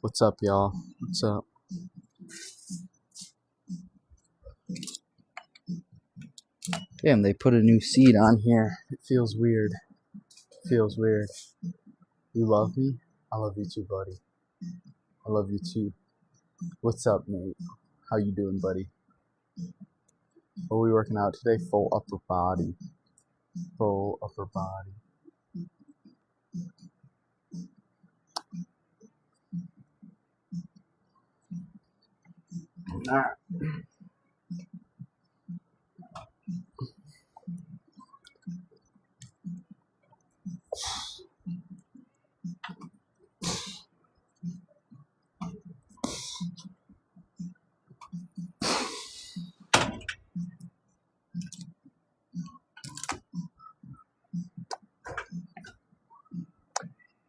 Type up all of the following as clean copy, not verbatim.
What's up, y'all? What's up? Damn, they put a new seat on here. It feels weird. Feels weird. You love me? I love you too, buddy. I love you too. What's up, mate? How you doing, buddy? What are we working out today? Full upper body. Full upper body. Alright.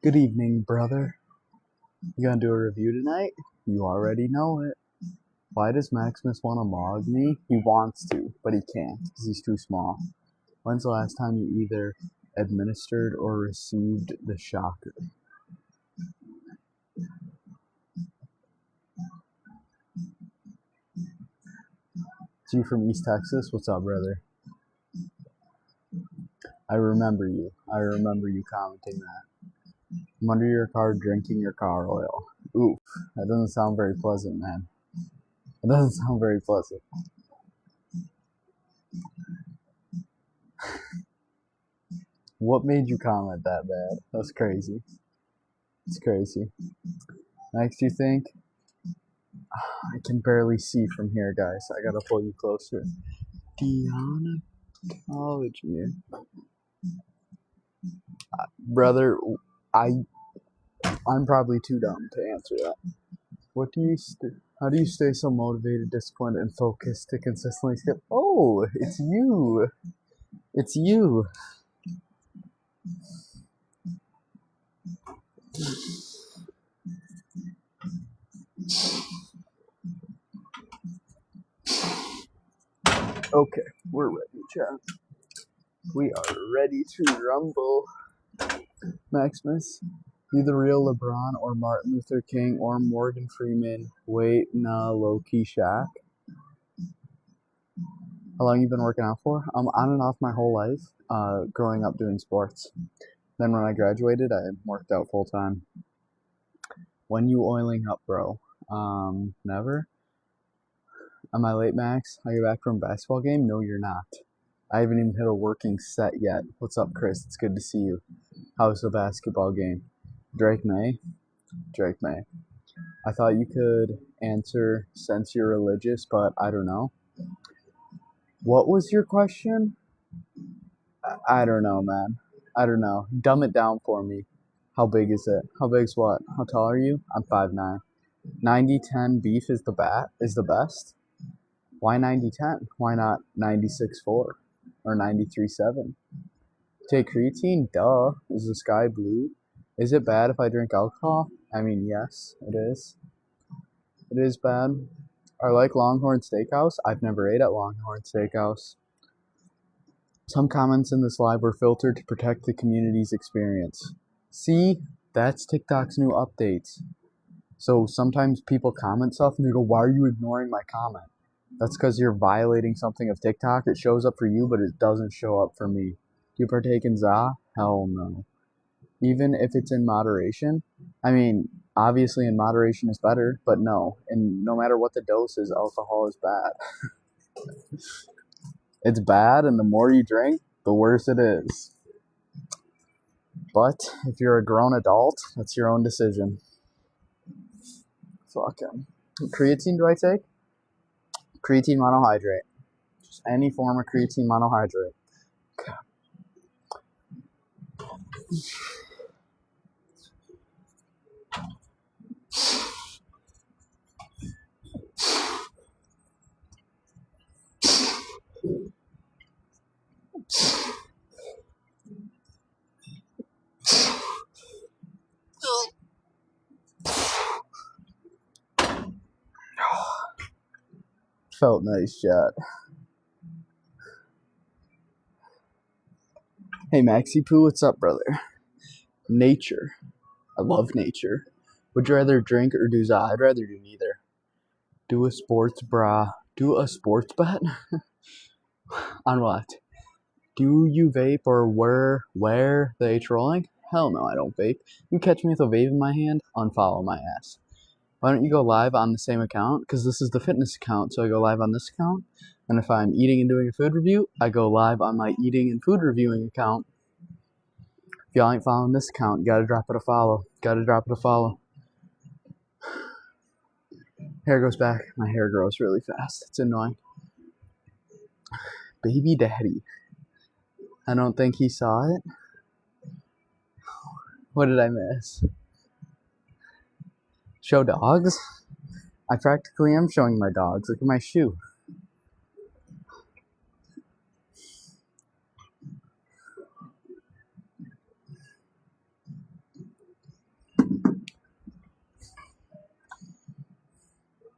Good evening, brother. You gonna do a review tonight? You already know it. Why does Maximus want to mog me? He wants to, but he can't because he's too small. When's the last time you either administered or received the shocker? It's you from East Texas? What's up, brother? I remember you. I remember you commenting that. I'm under your car drinking your car oil. Ooh, that doesn't sound very pleasant, man. It doesn't sound very pleasant. What made you comment that bad? That's crazy. It's crazy. Next, you think? I can barely see from here, guys. I gotta pull you closer. Deontology. Brother, I'm probably too dumb to answer that. How do you stay so motivated, disciplined, and focused to consistently skip? Oh, it's you. It's you. Okay, we're ready, chat. We are ready to rumble. Maximus, you the real LeBron or Martin Luther King or Morgan Freeman? Wait, nah, low-key Shaq. How long you been working out for? On and off my whole life, growing up doing sports. Then when I graduated, I worked out full-time. When you oiling up, bro? Never. Am I late, Max? Are you back from a basketball game? No, you're not. I haven't even hit a working set yet. What's up, Chris? It's good to see you. How's the basketball game? Drake May? Drake May. I thought you could answer since you're religious, but I don't know. What was your question? I don't know, man. I don't know. Dumb it down for me. How big is it? How big's what? How tall are you? I'm 5'9". 90-10 beef is the best? Why 90-10? Why not 96-4 or 93-7? Take creatine? Duh. Is the sky blue? Is it bad if I drink alcohol? I mean, yes, it is. It is bad. I like Longhorn Steakhouse. I've never ate at Longhorn Steakhouse. Some comments in this live were filtered to protect the community's experience. See, that's TikTok's new updates. So sometimes people comment stuff and they go, why are you ignoring my comment? That's because you're violating something of TikTok. It shows up for you, but it doesn't show up for me. Do you partake in za? Hell no. Even if it's in moderation. I mean, obviously in moderation is better, but no. And no matter what the dose is, alcohol is bad. It's bad, and the more you drink, the worse it is. But if you're a grown adult, that's your own decision. Fucking creatine do I take? Creatine monohydrate. Just any form of creatine monohydrate. Felt nice, chat. Hey, Maxi Poo, what's up, brother? Nature. I love nature. Would you rather drink or do za? I'd rather do neither. Do a sports bra. Do a sports bet? On what? Do you vape or wear the H rolling? Hell no, I don't vape. You catch me with a vape in my hand, unfollow my ass. Why don't you go live on the same account? Because this is the fitness account, so I go live on this account. And if I'm eating and doing a food review, I go live on my eating and food reviewing account. If y'all ain't following this account, you gotta drop it a follow. Gotta drop it a follow. Hair goes back. My hair grows really fast. It's annoying. Baby daddy. I don't think he saw it. What did I miss? Show dogs? I practically am showing my dogs. Look at my shoe.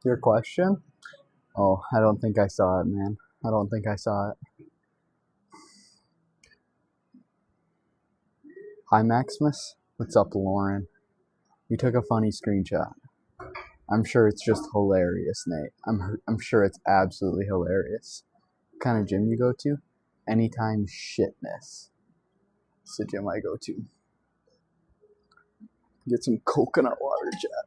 Your question? Oh, I don't think I saw it, man. I don't think I saw it. Hi, Maximus. What's up, Lauren? You took a funny screenshot. I'm sure it's just hilarious, Nate. I'm sure it's absolutely hilarious. What kind of gym you go to? Anytime Shitness. It's the gym I go to. Get some coconut water, chat.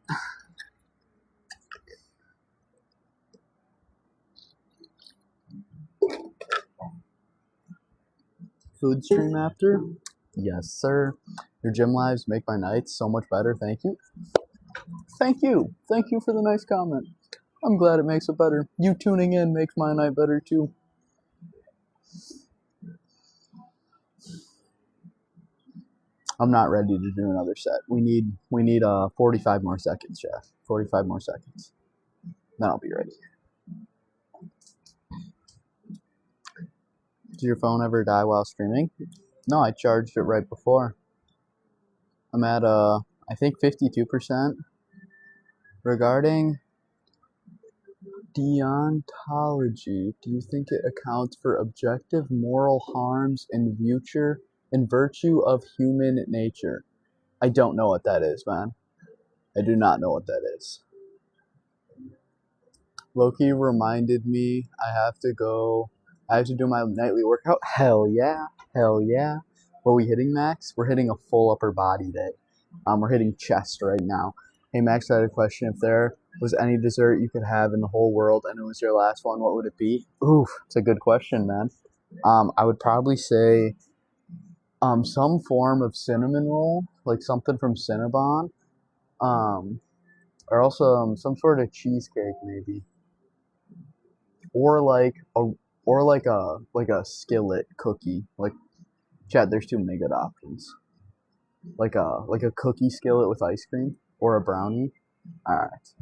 Food stream after? Yes, sir. Your gym lives make my nights so much better. Thank you. Thank you. Thank you for the nice comment. I'm glad it makes it better. You tuning in makes my night better too. I'm not ready to do another set. We need 45 more seconds, Jeff. 45 more seconds. Then I'll be ready. Did your phone ever die while streaming? No, I charged it right before. I'm at I think 52%. Regarding deontology, do you think it accounts for objective moral harms in virtue of human nature? I don't know what that is, man. I do not know what that is. Loki reminded me I have to do my nightly workout. Hell yeah. Hell yeah. What are we hitting, Max? We're hitting a full upper body day. We're hitting chest right now. Hey, Max, I had a question. If there was any dessert you could have in the whole world and it was your last one, what would it be? Oof, it's a good question, man. I would probably say some form of cinnamon roll, like something from Cinnabon. Or also some sort of cheesecake, maybe. Or like a skillet cookie. Like, Chad, there's too many good options. Like a cookie skillet with ice cream or a brownie. All right.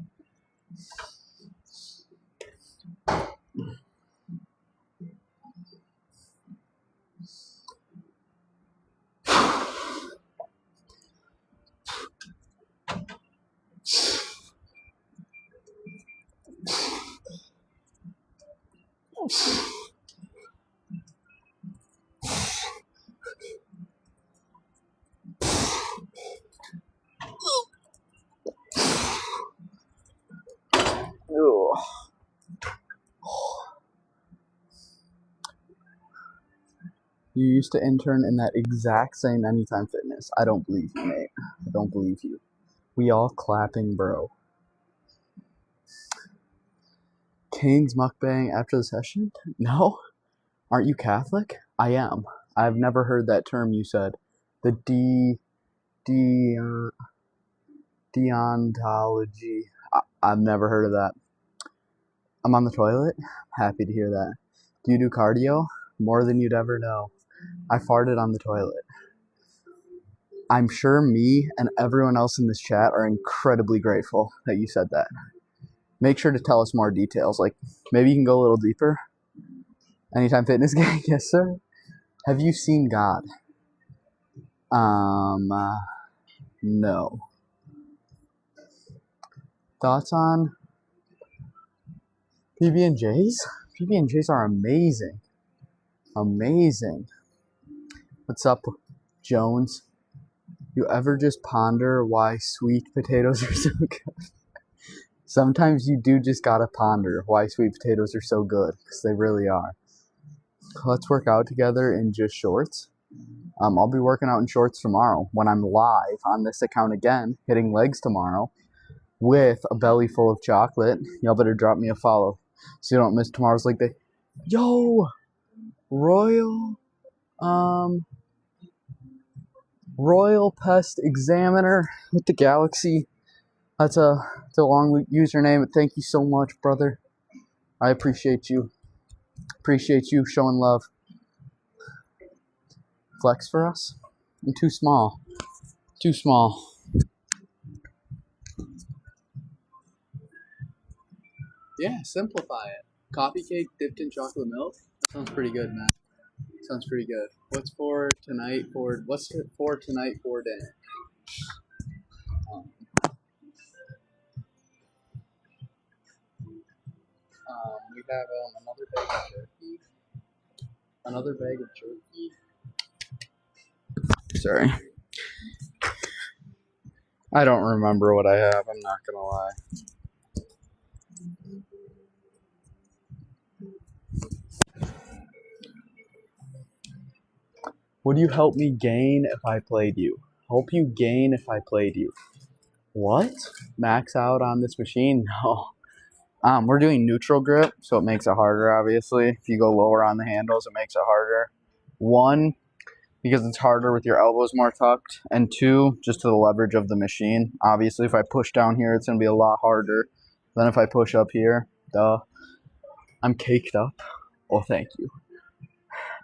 You used to intern in that exact same Anytime Fitness. I don't believe you, mate. I don't believe you. We all clapping, bro. Kane's mukbang after the session? No? Aren't you Catholic? I am. I've never heard that term you said. The deontology. I've never heard of that. I'm on the toilet. Happy to hear that. Do you do cardio? More than you'd ever know. I farted on the toilet. I'm sure me and everyone else in this chat are incredibly grateful that you said that. Make sure to tell us more details. Like, maybe you can go a little deeper. Anytime Fitness Gang, yes sir. Have you seen God? No. Thoughts on PB&Js? PB&Js are amazing. Amazing. What's up, Jones? You ever just ponder why sweet potatoes are so good? Sometimes you do just gotta ponder why sweet potatoes are so good, because they really are. Let's work out together in just shorts. I'll be working out in shorts tomorrow when I'm live on this account again, hitting legs tomorrow with a belly full of chocolate. Y'all better drop me a follow so you don't miss tomorrow's leg day. Yo, Royal Pest Examiner with the Galaxy. That's a long username, but thank you so much, brother. I appreciate you. Appreciate you showing love. Flex for us? I'm too small. Too small. Yeah, simplify it. Coffee cake dipped in chocolate milk? That sounds pretty good, man. Sounds pretty good. What's for tonight for dinner? We have another bag of jerky. Another bag of jerky. Sorry. I don't remember what I have, I'm not gonna lie. Would you help me gain if I played you? Help you gain if I played you. What? Max out on this machine? No. We're doing neutral grip, so it makes it harder, obviously. If you go lower on the handles, it makes it harder. One, because it's harder with your elbows more tucked. And two, just to the leverage of the machine. Obviously, if I push down here, it's going to be a lot harder than if I push up here. Duh. I'm caked up. Oh, thank you.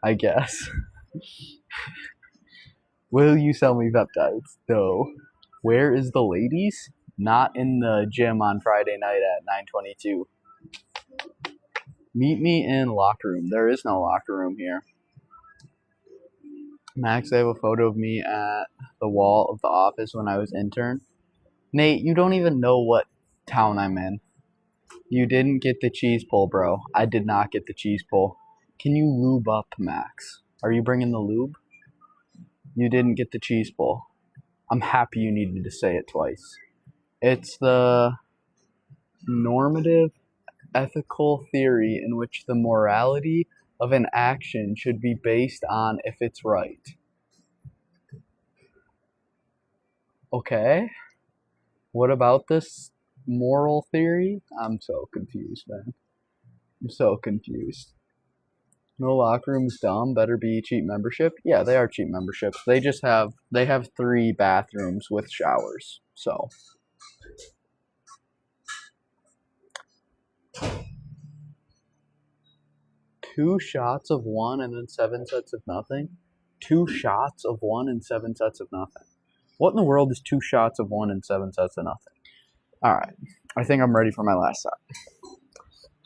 I guess. Will you sell me peptides? No. Where is the ladies? Not in the gym on Friday night at 9:22. Meet me in locker room. There is no locker room here. Max, I have a photo of me at the wall of the office when I was intern. Nate, you don't even know what town I'm in. You didn't get the cheese pull, bro. I did not get the cheese pull. Can you lube up, Max? Are you bringing the lube? You didn't get the cheese pull. I'm happy you needed to say it twice. It's the normative ethical theory in which the morality of an action should be based on if it's right. Okay. What about this moral theory? I'm so confused, man. I'm so confused. No locker room is dumb. Better be cheap membership. Yeah, they are cheap memberships. They have 3 bathrooms with showers. So 2 shots of one and then 7 sets of nothing. 2 shots of one and 7 sets of nothing. What in the world is 2 shots of one and 7 sets of nothing? All right, I think I'm ready for my last set.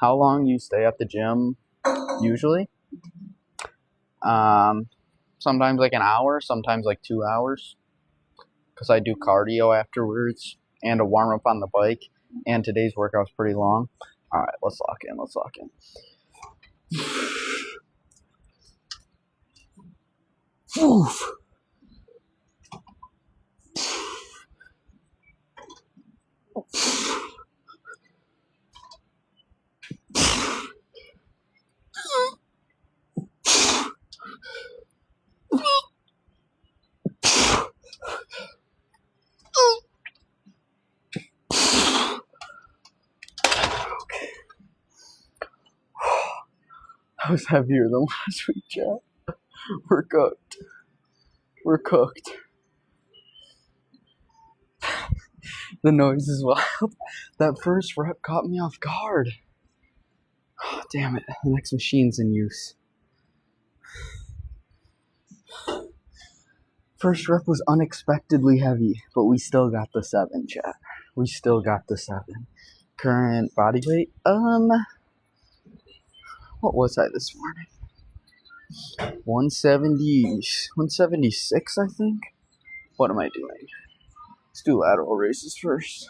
How long you stay at the gym? Usually, sometimes like an hour, sometimes like 2 hours, because I do cardio afterwards and a warm up on the bike. And today's workout's pretty long. All right, let's lock in. Let's lock in. Oof. That was heavier than last week, Chad. We're cooked. We're cooked. The noise is wild. That first rep caught me off guard. Oh, damn it. The next machine's in use. First rep was unexpectedly heavy, but we still got the 7, chat. We still got the 7. Current body weight? What was I this morning? 176, I think? What am I doing? Let's do lateral raises first.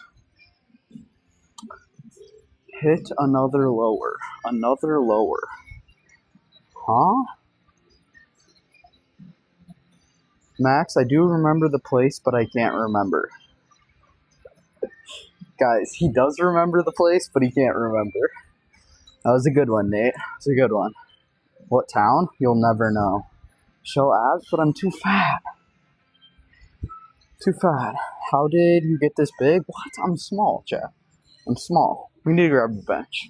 Hit another lower. Another lower. Huh? Max, I do remember the place, but I can't remember. Guys, he does remember the place, but he can't remember. That was a good one, Nate. That was a good one. What town? You'll never know. Show abs, but I'm too fat. Too fat. How did you get this big? What? I'm small, chat. I'm small. We need to grab the bench.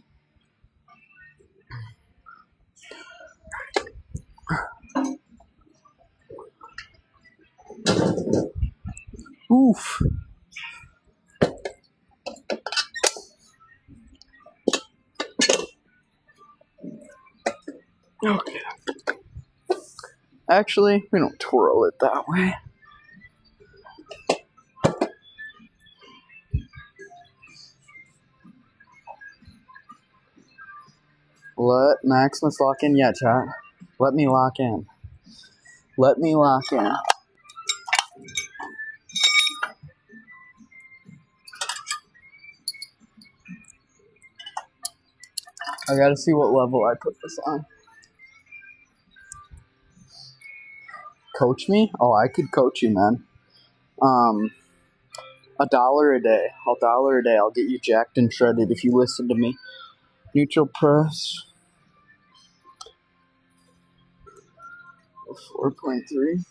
Oof. Okay. Actually, we don't twirl it that way. Let Maximus lock in yet, chat. Let me lock in. Let me lock in. I gotta see what level I put this on. Coach me? Oh, I could coach you, man. $1 a day. $1 a day. I'll get you jacked and shredded if you listen to me. Neutral press. 4.3.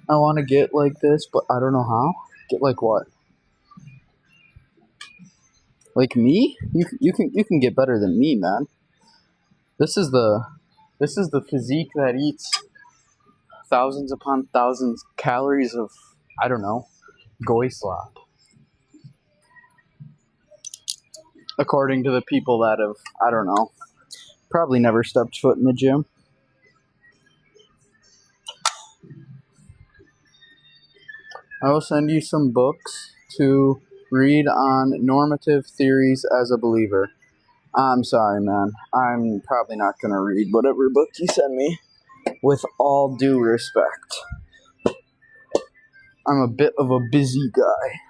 I want to get like this, but I don't know how. Get like what? Like me? You can get better than me, man. This is the physique that eats thousands upon thousands calories of, I don't know, goy slop. According to the people that have, I don't know, probably never stepped foot in the gym. I will send you some books to read on normative theories as a believer. I'm sorry, man. I'm probably not going to read whatever book you send me, with all due respect. I'm a bit of a busy guy.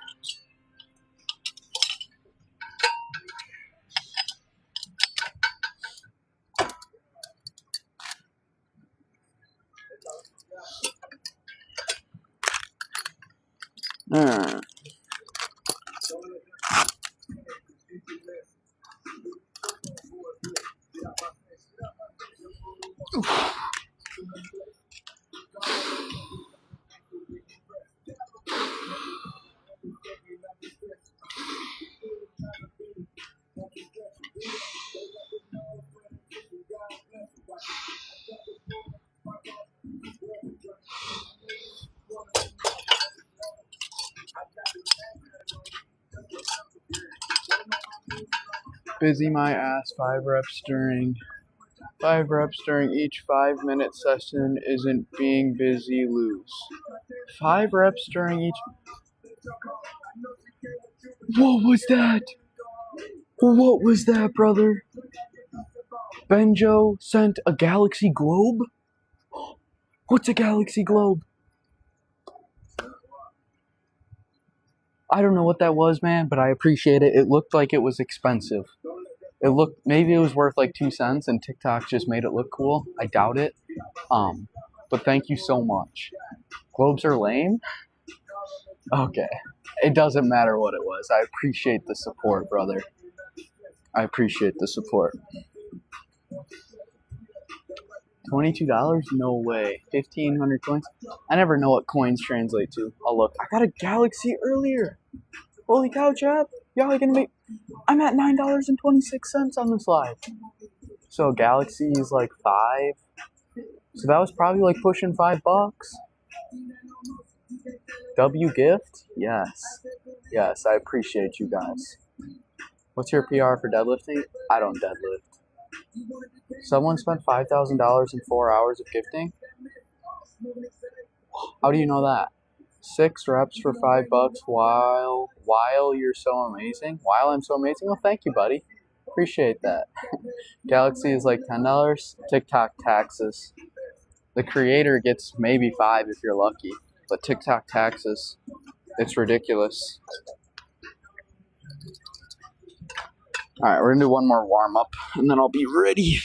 Busy my ass. 5 reps during each 5-minute session isn't being busy. Lose 5 reps during each. What was that? What was that, brother? Benjo sent a galaxy globe? What's a galaxy globe? I don't know what that was, man, but I appreciate it. It looked like it was expensive. Maybe it was worth like 2 cents and TikTok just made it look cool. I doubt it. But thank you so much. Globes are lame? Okay. It doesn't matter what it was. I appreciate the support, brother. I appreciate the support. $22? No way. 1,500 coins? I never know what coins translate to. I'll look. I got a Galaxy earlier. Holy cow, chap. Y'all are gonna make... I'm at $9.26 on this live. So Galaxy is like 5. So that was probably like pushing $5. W gift? Yes. Yes, I appreciate you guys. What's your PR for deadlifting? I don't deadlift. Someone spent $5,000 in 4 hours of gifting? How do you know that? 6 reps for $5 while you're so amazing? While I'm so amazing? Oh, thank you, buddy. Appreciate that. Galaxy is like $10. TikTok taxes. The creator gets maybe 5 if you're lucky, but TikTok taxes. It's ridiculous. All right, we're gonna do one more warm up, and then I'll be ready.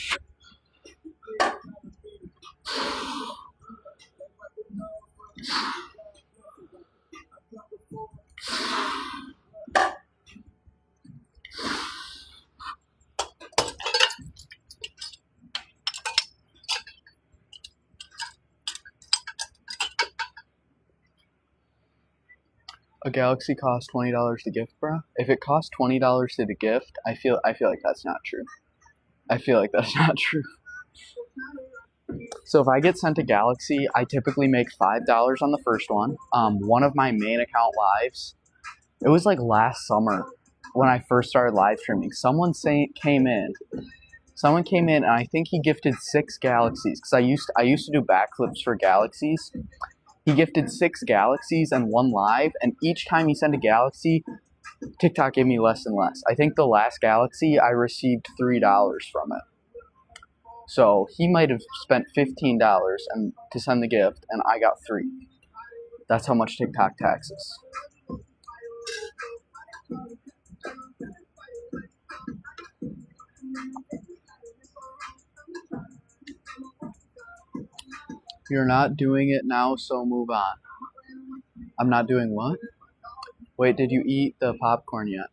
A Galaxy costs $20 to gift, bro. If it costs $20 to the gift, I feel like that's not true. I feel like that's not true. So if I get sent a Galaxy, I typically make $5 on the first one. One of my main account lives, it was like last summer when I first started live streaming. Someone came in, and I think he gifted 6 Galaxies because I used to do backflips for Galaxies. He gifted 6 Galaxies and 1 live, and each time he sent a Galaxy, TikTok gave me less and less. I think the last Galaxy, I received $3 from it. So he might have spent $15 to send the gift, and I got 3. That's how much TikTok taxes. You're not doing it now, so move on. I'm not doing what? Wait, did you eat the popcorn yet?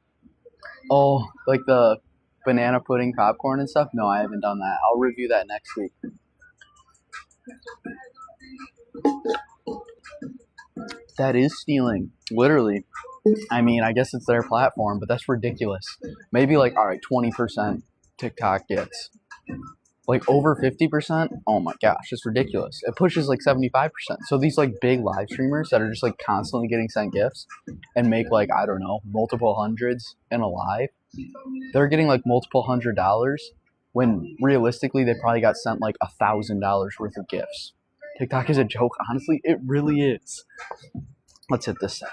Oh, like the banana pudding popcorn and stuff? No, I haven't done that. I'll review that next week. That is stealing. Literally. I mean, I guess it's their platform, but that's ridiculous. Maybe like, all right, 20% TikTok gets. Like over 50%? Oh my gosh, it's ridiculous. It pushes like 75%. So these like big live streamers that are just like constantly getting sent gifts and make like, I don't know, multiple hundreds in a live, they're getting like multiple $100s when realistically they probably got sent like $1,000 worth of gifts. TikTok is a joke. Honestly, it really is. Let's hit this set.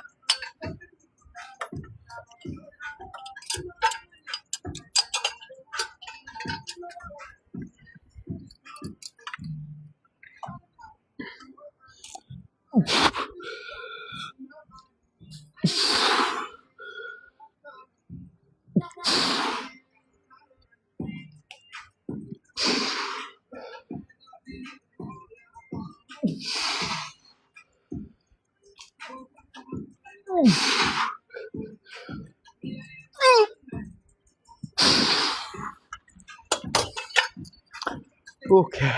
Okay.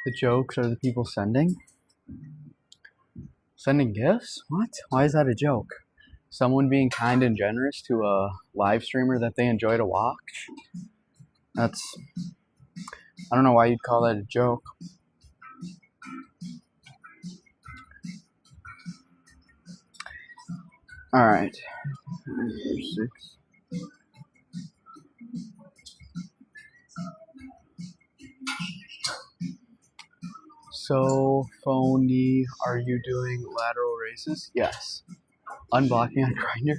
The jokes are the people sending? Sending gifts? What? Why is that a joke? Someone being kind and generous to a live streamer that they enjoy to watch? That's... I don't know why you'd call that a joke. Alright. 6. So, phony, are you doing lateral raises? Yes. Unblocking on Grindr?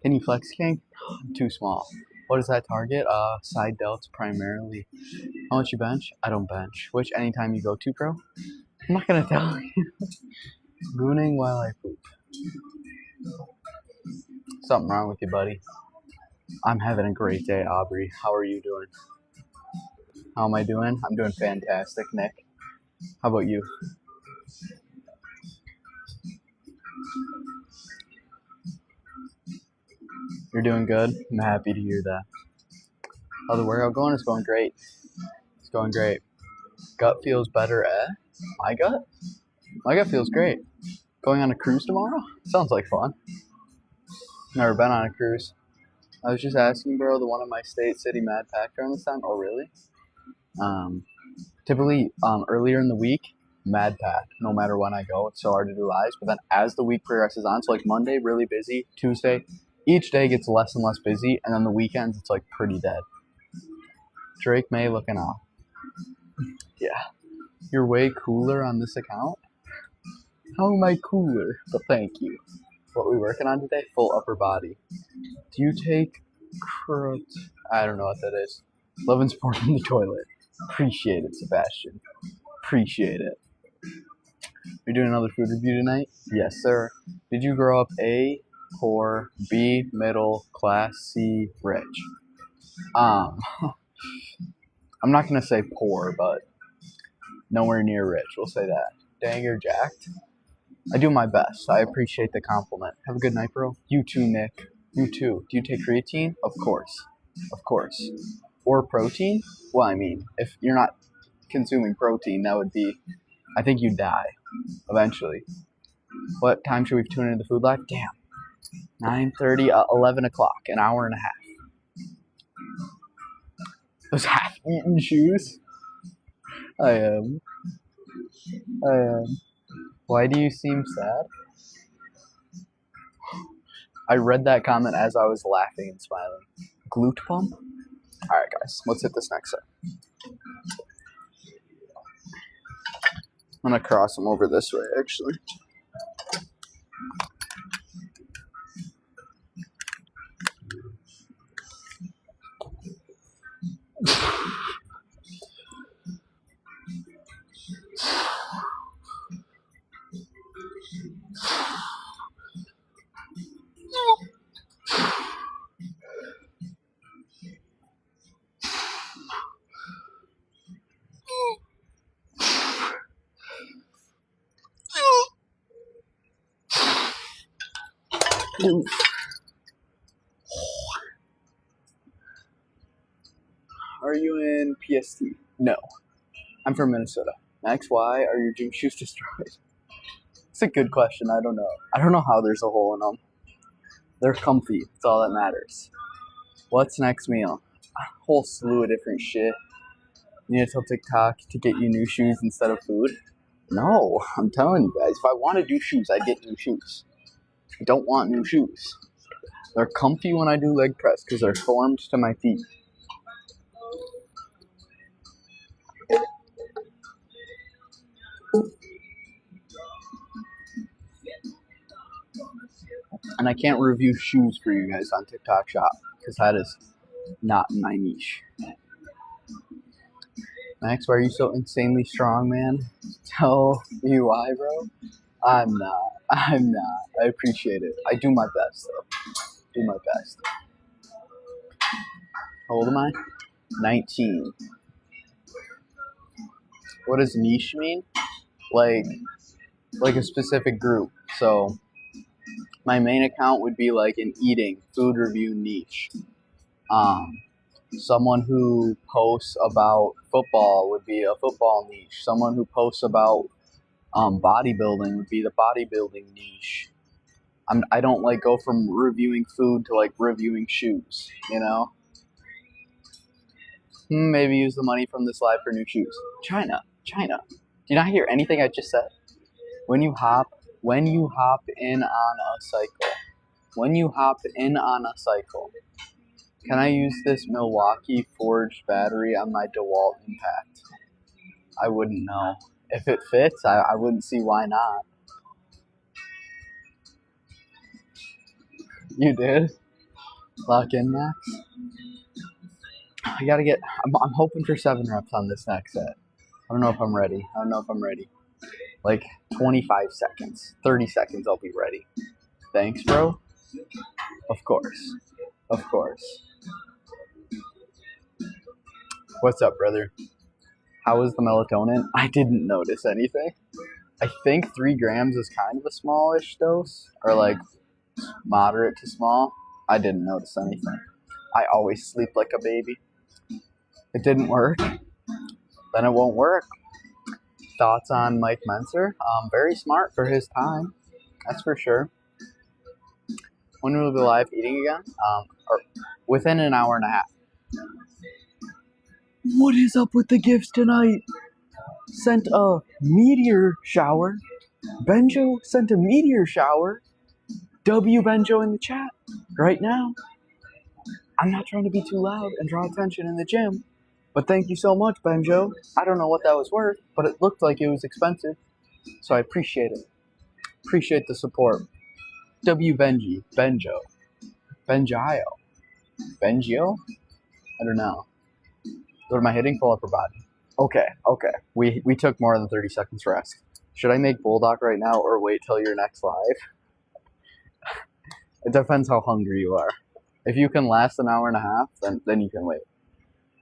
Can you flex king? I'm too small. What is that target? Side delts primarily. How much you bench? I don't bench. Which anytime you go to, pro? I'm not gonna tell you. Gooning while I poop. Something wrong with you, buddy. I'm having a great day, Aubrey. How are you doing? How am I doing? I'm doing fantastic, Nick. How about you? You're doing good? I'm happy to hear that. How's the workout going? It's going great. It's going great. Gut feels better, eh? My gut? My gut feels great. Going on a cruise tomorrow? Sounds like fun. Never been on a cruise. I was just asking, bro, the one in my state city mad packed around this time. Oh, really? Typically, earlier in the week, mad packed. No matter when I go, it's so hard to do lives. But then as the week progresses on, so like Monday, really busy. Tuesday, each day gets less and less busy. And then the weekends, it's like pretty dead. Drake May looking off. Yeah. You're way cooler on this account? How am I cooler? But thank you. What we working on today? Full upper body. Do you take I don't know what that is. Loving sport in the toilet. Appreciate it, Sebastian. Appreciate it. You're doing another food review tonight? Yes, sir. Did you grow up A, poor, B, middle, class, C, rich? I'm not gonna say poor, but nowhere near rich. We'll say that. Dang, you're jacked. I do my best. I appreciate the compliment. Have a good night, bro. You too, Nick. You too. Do you take creatine? Of course. Of course. Or protein? Well, I mean, if you're not consuming protein, that would be, I think you'd die eventually. What time should we tune into the food life? Damn. 9:30, 11 o'clock, an hour and a half. Those half-eaten shoes? I am. Why do you seem sad? I read that comment as I was laughing and smiling. Glute pump? Alright guys, let's hit this next set. I'm gonna cross them over this way actually. Are you in PST? No. I'm from Minnesota. Max, why are your gym shoes destroyed? It's a good question. I don't know. I don't know how there's a hole in them. They're comfy. That's all that matters. What's next meal? A whole slew of different shit. You need to tell TikTok to get you new shoes instead of food? No, I'm telling you guys. If I wanted new shoes, I'd get new shoes. I don't want new shoes. They're comfy when I do leg press because they're formed to my feet. And I can't review shoes for you guys on TikTok Shop because that is not my niche. Max, why are you so insanely strong, man? Tell me why, bro. I'm not. I appreciate it. I do my best, though. Do my best. How old am I? 19. What does niche mean? Like a specific group. So my main account would be like an eating, food review niche. Someone who posts about football would be a football niche. Someone who posts about bodybuilding would be the bodybuilding niche. I don't like go from reviewing food to like reviewing shoes, you know? Maybe use the money from this live for new shoes. China. Do you not hear anything I just said? When you hop in on a cycle, can I use this Milwaukee forged battery on my DeWalt Impact? I wouldn't know. If it fits, I wouldn't see why not. You did? Lock in, Max? I'm hoping for 7 reps on this next set. I don't know if I'm ready. Like 25 seconds, 30 seconds, I'll be ready. Thanks, bro. Of course. What's up, brother? How was the melatonin? I didn't notice anything. I think 3 grams is kind of a smallish dose, or like moderate to small. I didn't notice anything. I always sleep like a baby. It didn't work. Then it won't work. Thoughts on Mike Menser? Very smart for his time. That's for sure. When will we be live eating again? Or within an hour and a half. What is up with the gifts tonight? Sent a meteor shower. Benjo sent a meteor shower. W Benjo in the chat right now. I'm not trying to be too loud and draw attention in the gym, but thank you so much, Benjo. I don't know what that was worth, but it looked like it was expensive, so I appreciate it. Appreciate the support. W Benji, Benjo, Benjio, Bengio? I don't know. What am I hitting? Full upper body. Okay. We took more than 30 seconds rest. Should I make Bulldog right now or wait till your next live? It depends how hungry you are. If you can last an hour and a half, then you can wait.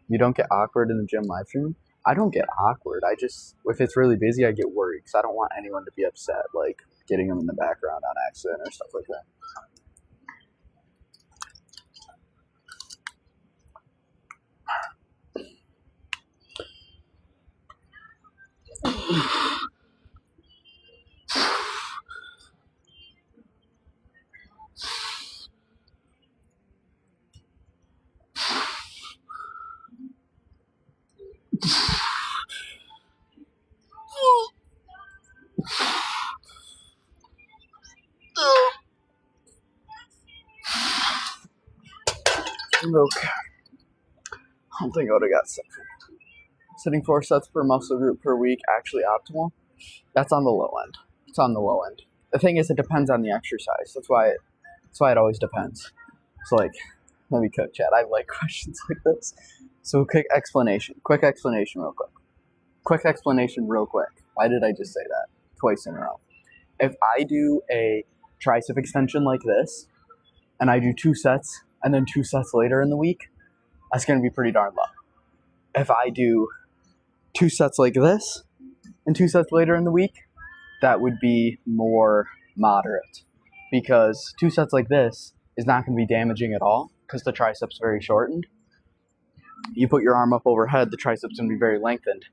You don't get awkward in the gym live stream? I don't get awkward. I just, if it's really busy, I get worried because I don't want anyone to be upset, like getting them in the background on accident or stuff like that. Okay. I don't think I would have got sick. Sitting 4 sets per muscle group per week, actually optimal? That's on the low end. It's on the low end. The thing is, it depends on the exercise. That's why it always depends. So, like, let me cook, chat. I like questions like this. So, quick explanation real quick. Why did I just say that twice in a row? If I do a tricep extension like this, and I do 2 sets, and then 2 sets later in the week, that's going to be pretty darn low. If I do 2 sets like this, and 2 sets later in the week, that would be more moderate. Because 2 sets like this is not going to be damaging at all, because the triceps very shortened. You put your arm up overhead, the triceps going to be very lengthened,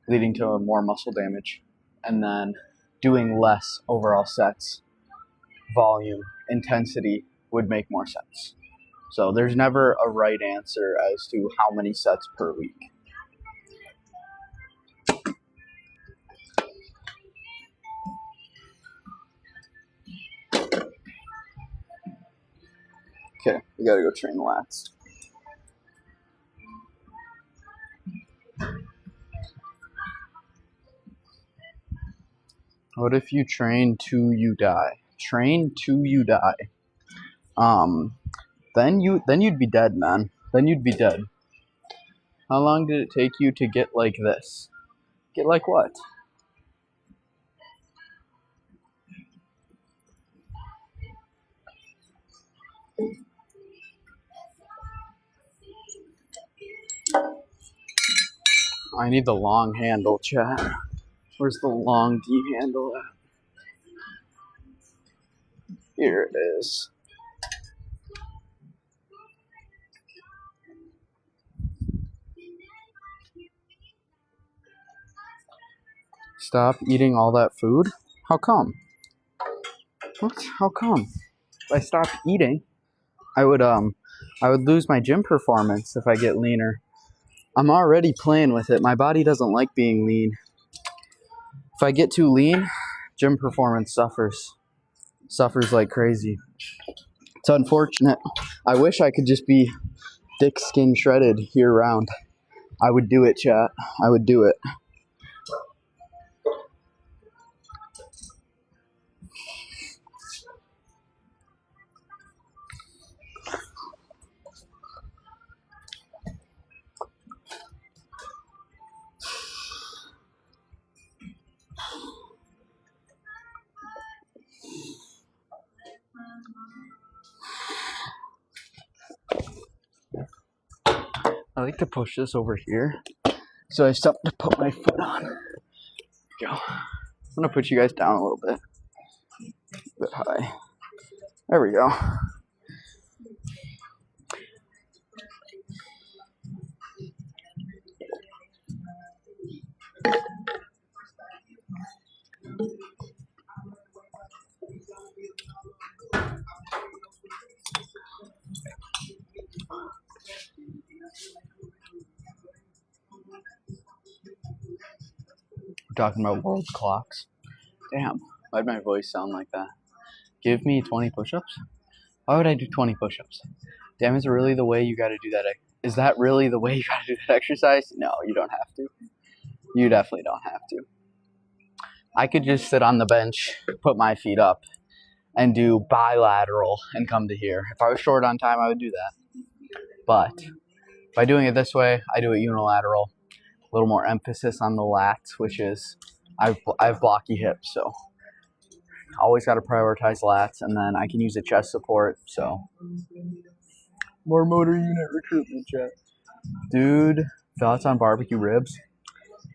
leading to more muscle damage. And then doing less overall sets, volume, intensity would make more sense. So there's never a right answer as to how many sets per week. Okay, we gotta go train lats. What if you train till you die? Train till you die. Then you'd be dead, man. Then you'd be dead. How long did it take you to get like this? Get like what? I need the long handle, chat. Where's the long D handle at? Here it is. Stop eating all that food? How come? What? How come? If I stopped eating, I would lose my gym performance if I get leaner. I'm already playing with it. My body doesn't like being lean. If I get too lean, gym performance suffers. Suffers like crazy. It's unfortunate. I wish I could just be thick skin shredded year round. I would do it, chat. I would do it. I like to push this over here so I have something to put my foot on. Go. I'm gonna put you guys down a bit high. There we go. talking about world clocks. Damn, why'd my voice sound like that? Give me 20 push-ups? Why would I do 20 push-ups? Damn, is it really the way you gotta do that? Is that really the way you gotta do that exercise? No, you don't have to. You definitely don't have to. I could just sit on the bench, put my feet up, and do bilateral and come to here. If I was short on time, I would do that. But by doing it this way, I do it unilateral. A little more emphasis on the lats, which is, I have blocky hips, so always got to prioritize lats, and then I can use a chest support, so more motor unit recruitment, chat. Dude, thoughts on barbecue ribs?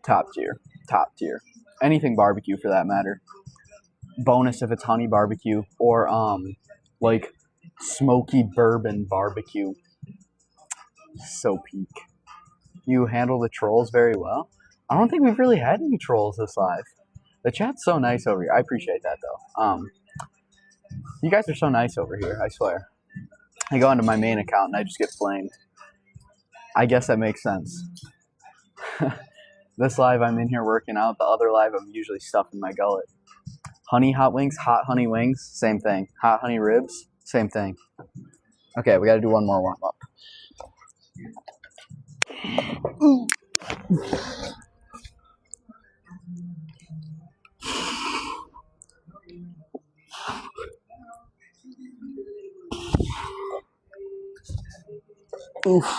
Top tier. Top tier. Anything barbecue for that matter. Bonus if it's honey barbecue or like smoky bourbon barbecue. So peak. You handle the trolls very well. I don't think we've really had any trolls this live. The chat's so nice over here. I appreciate that though. You guys are so nice over here, I swear. I go onto my main account and I just get flamed. I guess that makes sense. This live I'm in here working out. The other live I'm usually stuffing my gullet. Honey hot wings, hot honey wings, same thing. Hot honey ribs, same thing. Okay, we gotta do one more warm up. Oof.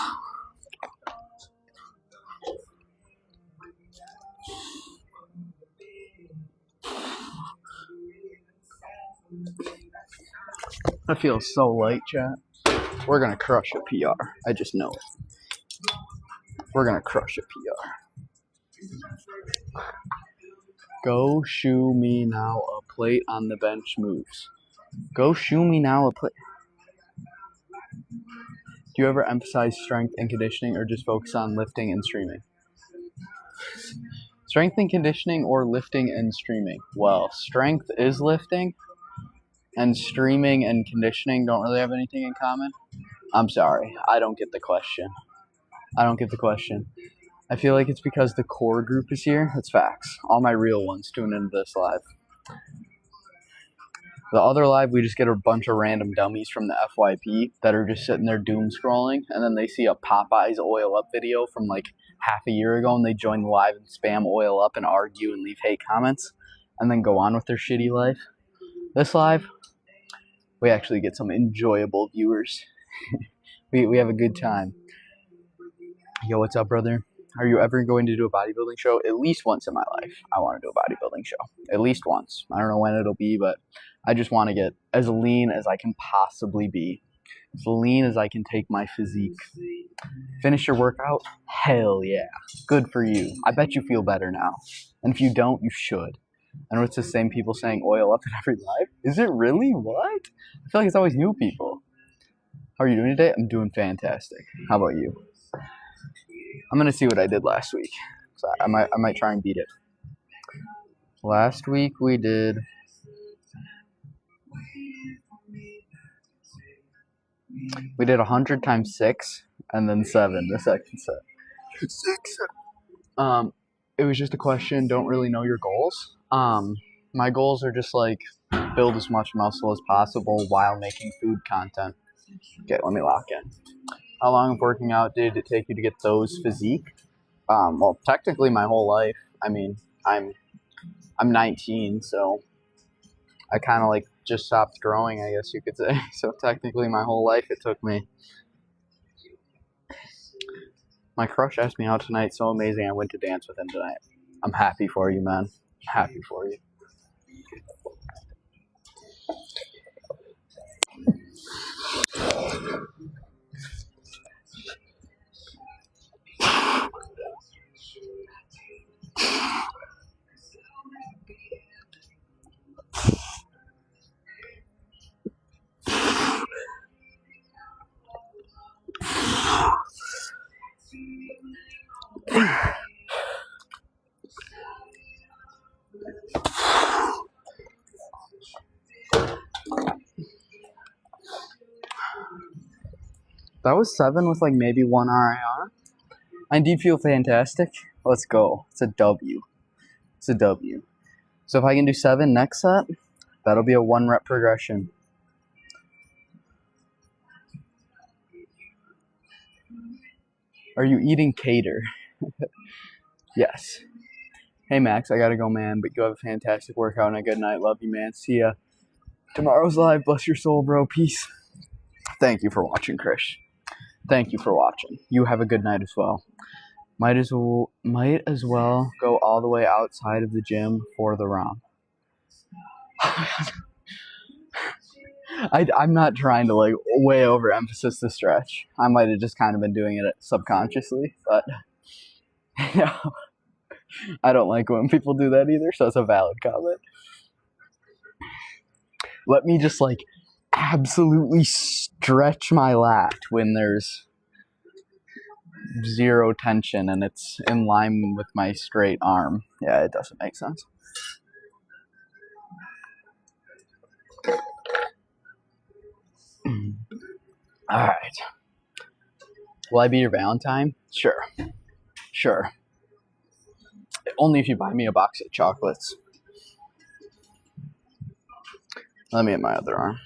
I feel so light, chat. We're gonna crush a PR. I just know it. We're gonna crush a PR. Go shoe me now a plate on the bench moves. Go shoe me now a plate. Do you ever emphasize strength and conditioning or just focus on lifting and streaming? Strength and conditioning or lifting and streaming? Well, strength is lifting, and streaming and conditioning don't really have anything in common. I'm sorry, I don't get the question. I feel like it's because the core group is here. That's facts. All my real ones tune into this live. The other live, we just get a bunch of random dummies from the FYP that are just sitting there doom scrolling, and then they see a Popeyes oil up video from like half a year ago, and they join the live and spam oil up and argue and leave hate comments, and then go on with their shitty life. This live, we actually get some enjoyable viewers. we have a good time. Yo, what's up, brother? Are you ever going to do a bodybuilding show? At least once in my life, I want to do a bodybuilding show. At least once. I don't know when it'll be, but I just want to get as lean as I can possibly be. As lean as I can take my physique. Finish your workout? Hell yeah. Good for you. I bet you feel better now. And if you don't, you should. I know it's the same people saying oil up in every live. Is it really? What? I feel like it's always new people. How are you doing today? I'm doing fantastic. How about you? I'm going to see what I did last week. So I might try and beat it. Last week we did... We did 100 times 6 and then 7 the second set. 6. It was just a question, don't really know your goals. My goals are just like build as much muscle as possible while making food content. Okay, let me lock in. How long of working out did it take you to get those physique? Well, technically my whole life. I mean, I'm 19, so I kind of like just stopped growing, I guess you could say. So technically my whole life it took me. My crush asked me out tonight. So amazing. I went to dance with him tonight. I'm happy for you, man. Happy for you. That was 7 with like maybe 1 RIR. I did feel fantastic. Let's go. It's a W. It's a W. So if I can do 7 next set, that'll be a 1 rep progression. Are you eating cater? Yes. Hey Max, I gotta go, man, but you have a fantastic workout and a good night. Love you, man. See ya. Tomorrow's live. Bless your soul, bro. Peace. Thank you for watching, Krish. Thank you for watching. You have a good night as well. Might as well go all the way outside of the gym for the ROM. I'm not trying to like way overemphasize the stretch. I might have just kind of been doing it subconsciously, but yeah, I don't like when people do that either, so it's a valid comment. Let me just like absolutely stretch my lat when there's 0 tension and it's in line with my straight arm. Yeah, it doesn't make sense. All right. Will I be your Valentine? Sure. Sure. Only if you buy me a box of chocolates. Let me hit my other arm.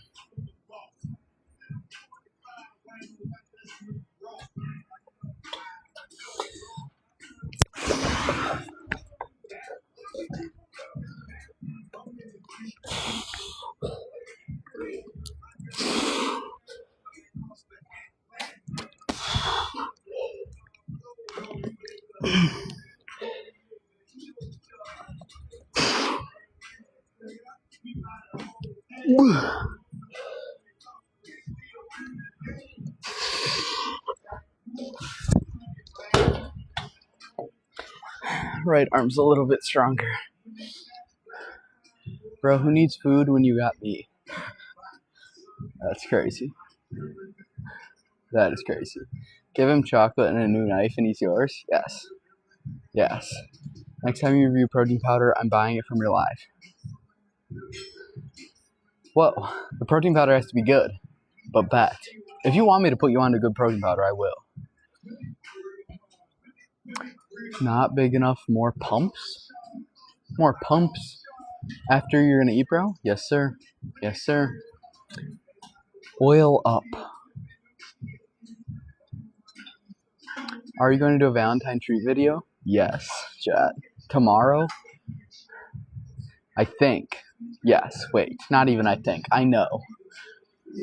Right arm's a little bit stronger. Bro, who needs food when you got me? That's crazy. That is crazy. Give him chocolate and a new knife and he's yours? Yes. Yes. Next time you review protein powder, I'm buying it from your live. Whoa. The protein powder has to be good. But bet. If you want me to put you on a good protein powder, I will. Not big enough. More pumps? More pumps after you're going to eat, bro? Yes, sir. Yes, sir. Oil up. Are you going to do a Valentine treat video? Yes, chat. Tomorrow? I think. Yes, wait. Not even I think. I know.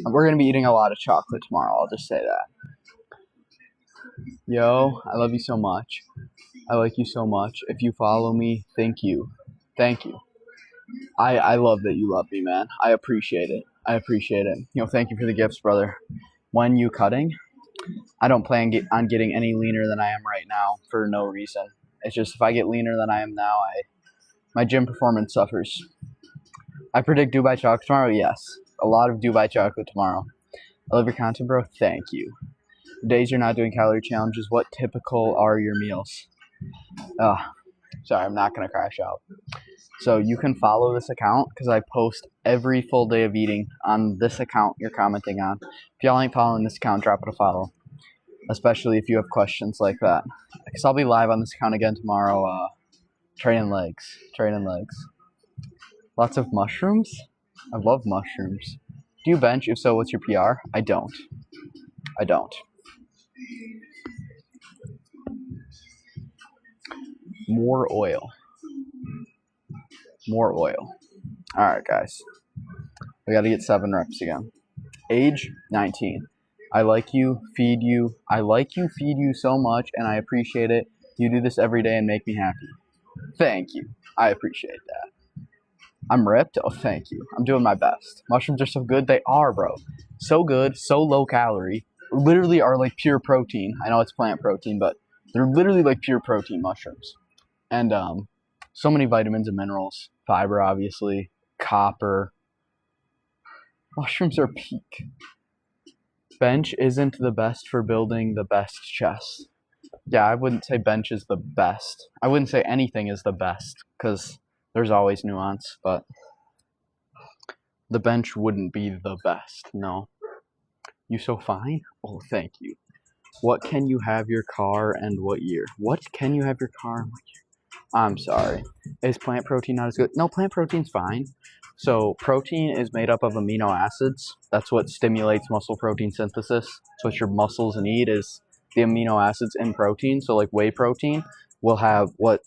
We're going to be eating a lot of chocolate tomorrow. I'll just say that. Yo, I love you so much. I like you so much. If you follow me, thank you. Thank you. I love that you love me, man. I appreciate it. I appreciate it. You know, thank you for the gifts, brother. When you cutting? I don't plan on getting any leaner than I am right now for no reason. It's just if I get leaner than I am now, my gym performance suffers. I predict Dubai chocolate tomorrow. Yes, a lot of Dubai chocolate tomorrow. I love your content, bro. Thank you. Days you're not doing calorie challenges. What typical are your meals? Sorry, I'm not gonna crash out. So you can follow this account because I post every full day of eating on this account you're commenting on. If y'all ain't following this account, drop it a follow. Especially if you have questions like that. Because I'll be live on this account again tomorrow, training legs. Lots of mushrooms? I love mushrooms. Do you bench? If so, what's your PR? I don't. More oil. Alright, guys. We gotta get 7 reps again. Age, 19. I like you, feed you so much, and I appreciate it. You do this every day and make me happy. Thank you. I appreciate that. I'm ripped? Oh, thank you. I'm doing my best. Mushrooms are so good. They are, bro. So good, so low calorie. Literally are like pure protein. I know it's plant protein, but they're literally like pure protein mushrooms. And so many vitamins and minerals. Fiber, obviously. Copper. Mushrooms are peak. Bench isn't the best for building the best chest. Yeah, I wouldn't say bench is the best. I wouldn't say anything is the best because there's always nuance, but the bench wouldn't be the best, no. You so fine? Oh, thank you. What can you have your car and what year? What can you have your car and what year? I'm sorry. Is plant protein not as good? No, plant protein's fine. So protein is made up of amino acids. That's what stimulates muscle protein synthesis. So what your muscles need is the amino acids in protein. So like whey protein will have what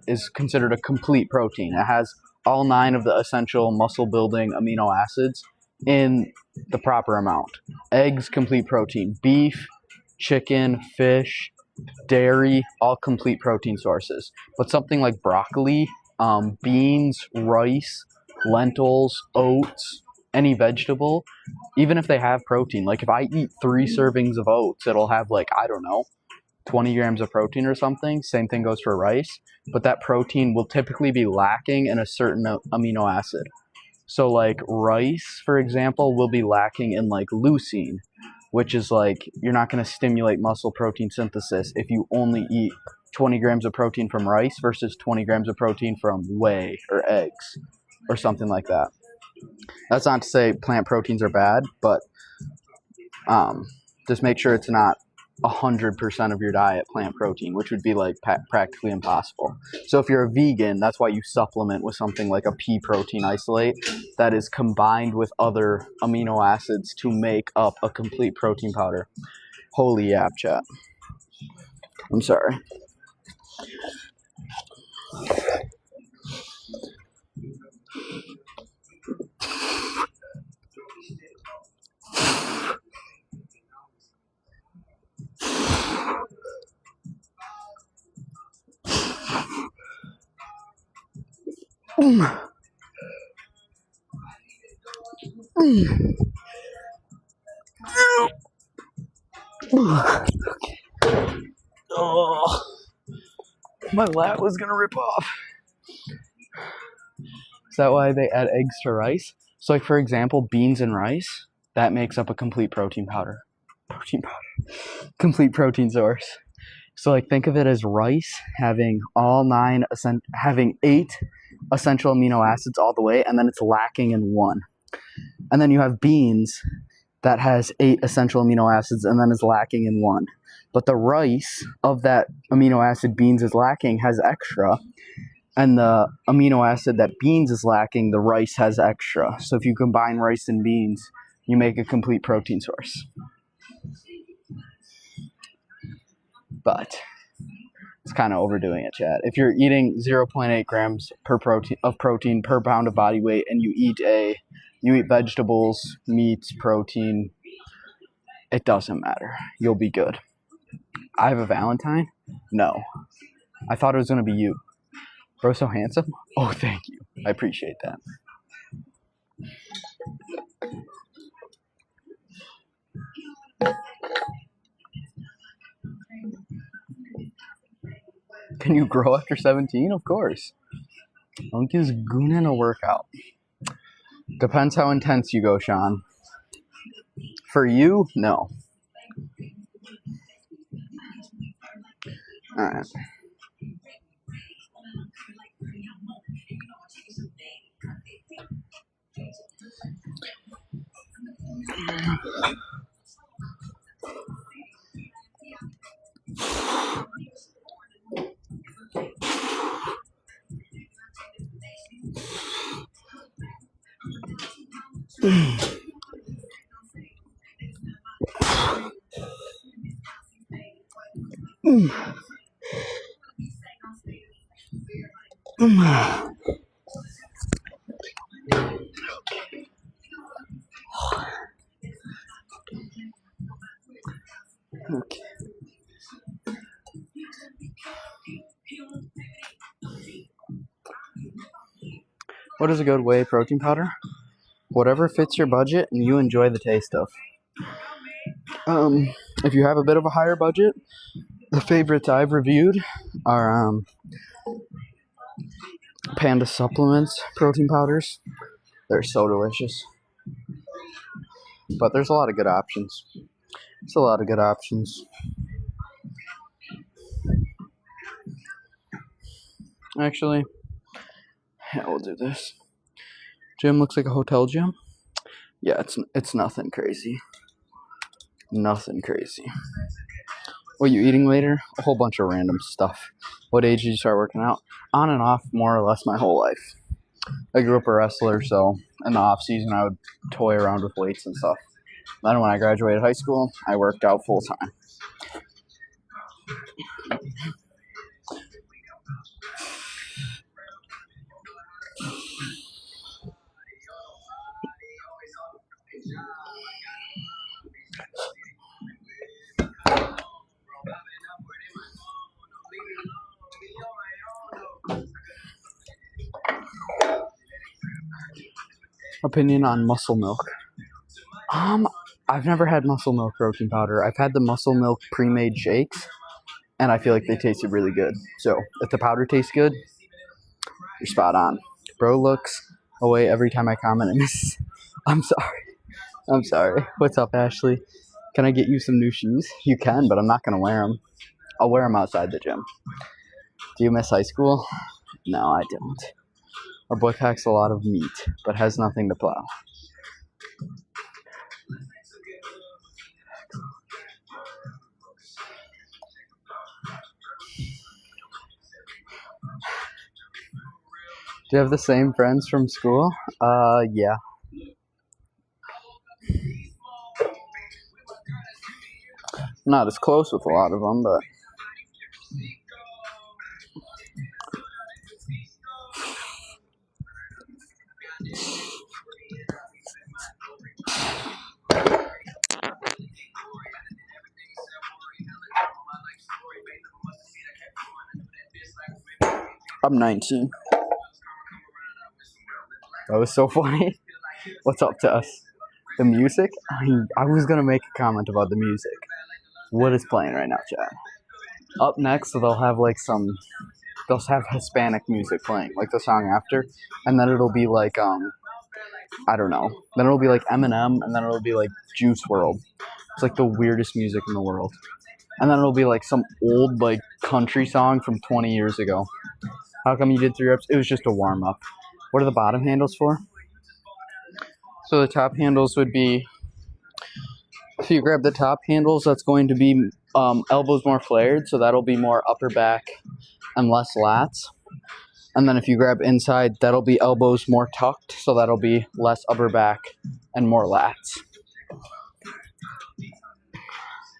is considered a complete protein. It has all 9 of the essential muscle building amino acids in the proper amount. Eggs, complete protein. Beef, chicken, fish, dairy, all complete protein sources. But something like broccoli, beans, rice, lentils, oats, any vegetable, even if they have protein, like if I eat 3 servings of oats, it'll have like, I don't know, 20 grams of protein or something. Same thing goes for rice, but that protein will typically be lacking in a certain amino acid. So like rice, for example, will be lacking in like leucine, which is like you're not going to stimulate muscle protein synthesis if you only eat 20 grams of protein from rice versus 20 grams of protein from whey or eggs or something like that. That's not to say plant proteins are bad, but just make sure it's not 100% of your diet plant protein, which would be like practically impossible. So if you're a vegan, that's why you supplement with something like a pea protein isolate that is combined with other amino acids to make up a complete protein powder. Holy yap, chat. I'm sorry. Oh, my lat was gonna rip off. Is that why they add eggs to rice? So like for example, beans and rice, that makes up a complete protein powder. Complete protein source. So like think of it as rice having having 8 essential amino acids all the way, and then it's lacking in 1. And then you have beans that has 8 essential amino acids and then is lacking in 1. But the rice of that amino acid beans is lacking has extra, and the amino acid that beans is lacking, the rice has extra. So if you combine rice and beans, you make a complete protein source. But it's kind of overdoing it, Chad. If you're eating 0.8 grams of protein per pound of body weight, and you eat vegetables, meats, protein, it doesn't matter. You'll be good. I have a Valentine? No. I thought it was going to be you. Bro, so handsome? Oh, thank you. I appreciate that. Can you grow after 17? Of course. Uncle's gooning a workout. Depends how intense you go, Sean. For you, no. Alright. Okay. What is a good whey protein powder? Whatever fits your budget and you enjoy the taste of. If you have a bit of a higher budget, the favorites I've reviewed are Panda Supplements protein powders. They're so delicious. But there's a lot of good options. It's a lot of good options. Actually, yeah, we'll do this. Gym looks like a hotel gym. Yeah, it's nothing crazy. Nothing crazy. What are you eating later? A whole bunch of random stuff. What age did you start working out? On and off, more or less, my whole life. I grew up a wrestler, so in the off season, I would toy around with weights and stuff. Then when I graduated high school, I worked out full time. Opinion on muscle milk. I've never had muscle milk protein powder. I've had the muscle milk pre-made shakes, and I feel like they tasted really good. So if the powder tastes good, you're spot on. Bro looks away every time I comment and misses. I'm sorry. What's up, Ashley? Can I get you some new shoes? You can, but I'm not going to wear them. I'll wear them outside the gym. Do you miss high school? No, I don't. Our boy packs a lot of meat, but has nothing to plow. Do you have the same friends from school? Yeah. Not as close with a lot of them, but I'm 19. That was so funny. What's up to us? The music? I was going to make a comment about the music. What is playing right now, Chad? Up next, they'll have they'll have Hispanic music playing, like the song after, and then it'll be like, I don't know. Then it'll be like Eminem, and then it'll be like Juice WRLD. It's like the weirdest music in the world. And then it'll be like some old like country song from 20 years ago. How come you did 3 reps? It was just a warm up. What are the bottom handles for? So the top handles would be, if you grab the top handles, that's going to be elbows more flared, so that'll be more upper back and less lats. And then if you grab inside, that'll be elbows more tucked, so that'll be less upper back and more lats.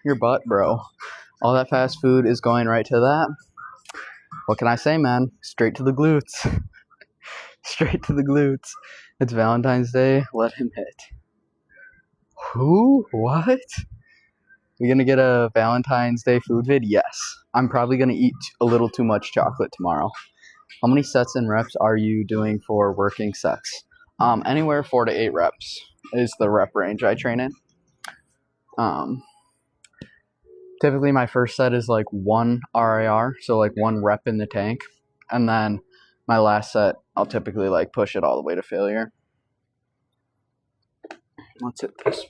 Your butt, bro. All that fast food is going right to that. What can I say, man? Straight to the glutes. Straight to the glutes. It's Valentine's Day. Let him hit. Who? What? We gonna get a Valentine's Day food vid? Yes. I'm probably gonna eat a little too much chocolate tomorrow. How many sets and reps are you doing for working sets? Anywhere 4 to 8 reps is the rep range I train in. Typically my first set is like 1 RIR, so like 1 rep in the tank. And then my last set, I'll typically like push it all the way to failure. Let's hit this.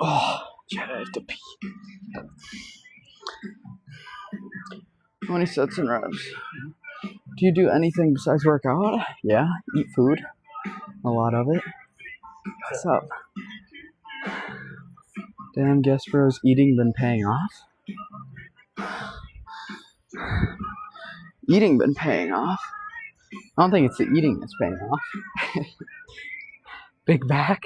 Oh, Chad, I have to pee. How many sets and reps? Do you do anything besides work out? Yeah, eat food. A lot of it. What's up? Damn, Gasparo's eating been paying off? Eating been paying off? I don't think it's the eating that's paying off. Big back?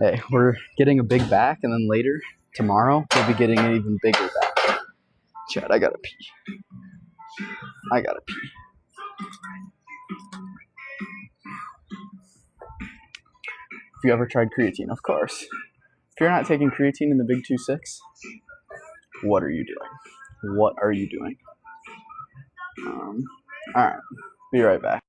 Hey, we're getting a big back, and then later, tomorrow, we'll be getting an even bigger back. Chad, I gotta pee. Have you ever tried creatine? Of course. If you're not taking creatine in the Big 2-6, what are you doing? Alright, be right back.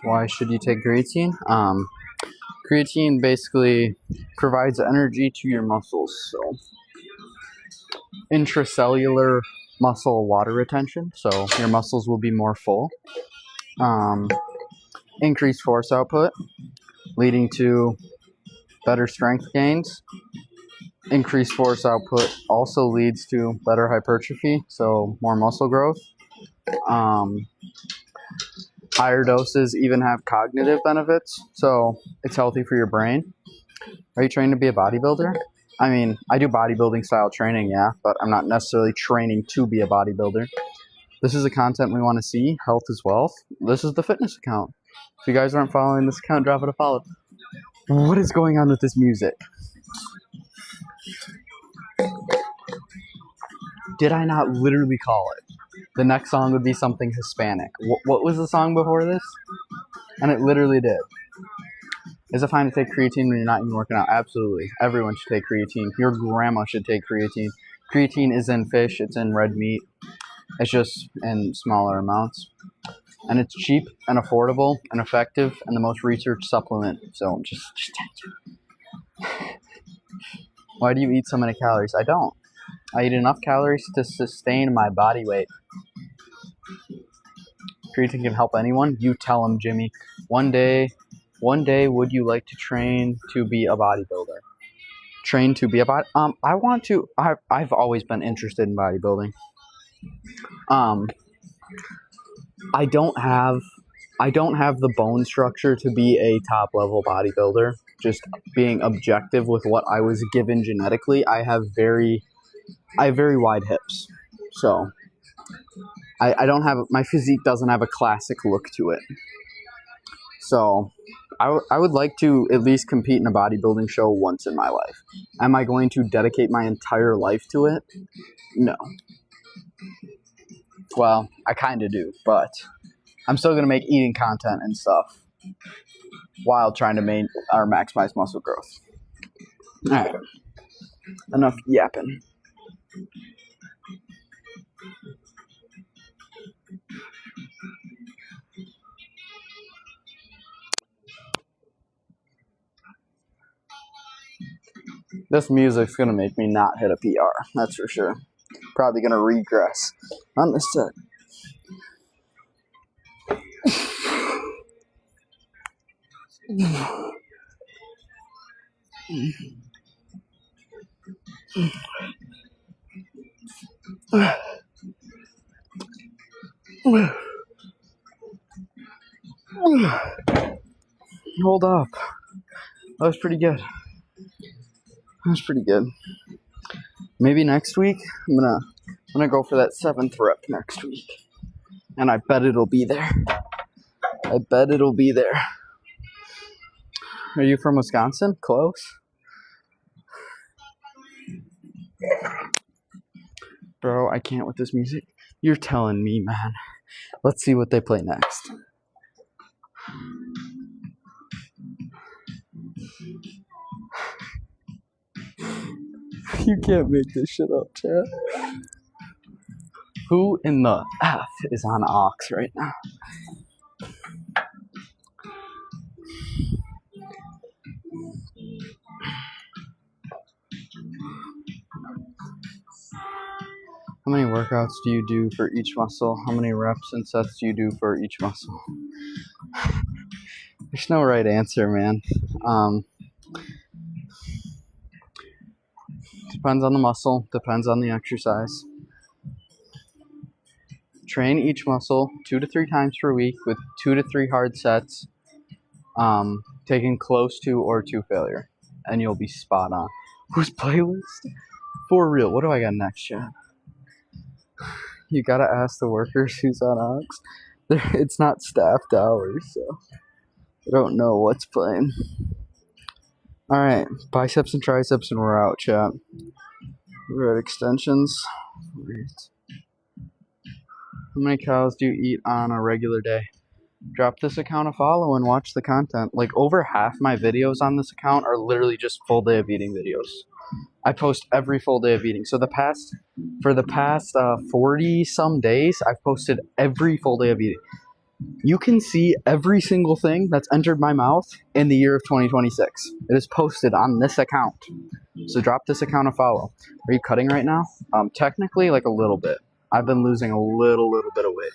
Why should you take creatine? Creatine basically provides energy to your muscles, so intracellular muscle water retention, so your muscles will be more full. Increased force output, leading to better strength gains. Increased force output also leads to better hypertrophy, so more muscle growth. Higher doses even have cognitive benefits, so it's healthy for your brain. Are you trained to be a bodybuilder? I mean, I do bodybuilding style training, yeah, but I'm not necessarily training to be a bodybuilder. This is the content we want to see. Health is wealth. This is the fitness account. If you guys aren't following this account, drop it a follow. What is going on with this music? Did I not literally call it? The next song would be something Hispanic. What was the song before this? And it literally did. Is it fine to take creatine when you're not even working out? Absolutely. Everyone should take creatine. Your grandma should take creatine. Creatine is in fish. It's in red meat. It's just in smaller amounts. And it's cheap and affordable and effective and the most researched supplement. So just take it. Why do you eat so many calories? I don't. I eat enough calories to sustain my body weight. Creatine can help anyone. You tell them, Jimmy. One day, would you like to train to be a bodybuilder? Train to be a body. I want to. I've always been interested in bodybuilding. I don't have the bone structure to be a top level bodybuilder. Just being objective with what I was given genetically, I have very wide hips. So I don't have, my physique doesn't have a classic look to it. So I would like to at least compete in a bodybuilding show once in my life. Am I going to dedicate my entire life to it? No. Well, I kind of do, but I'm still going to make eating content and stuff while trying to maximize muscle growth. All right. Enough yapping. This music's going to make me not hit a PR, that's for sure. Probably going to regress on this set. Hold up. That was pretty good. Maybe next week I'm gonna go for that 7th rep next week. And I bet it'll be there. Are you from Wisconsin? Close. Bro, I can't with this music. You're telling me, man. Let's see what they play next. You can't make this shit up, Chad. Who in the F is on aux right now? How many workouts do you do for each muscle? How many reps and sets do you do for each muscle? There's no right answer, man. Depends on the muscle, depends on the exercise. Train each muscle 2 to 3 times per week with 2 to 3 hard sets, taking close to or to failure, and you'll be spot on. Whose playlist? For real, what do I got next, Chad? You gotta ask the workers who's on aux. It's not staffed hours, so I don't know what's playing. Alright, biceps and triceps, and we're out, chat. We're at extensions. How many cows do you eat on a regular day? Drop this account a follow and watch the content. Like, over half my videos on this account are literally just full day of eating videos. I post every full day of eating. So for the past 40 some days, I've posted every full day of eating. You can see every single thing that's entered my mouth in the year of 2026. It is posted on this account. So drop this account a follow. Are you cutting right now? Technically, like a little bit. I've been losing a little bit of weight.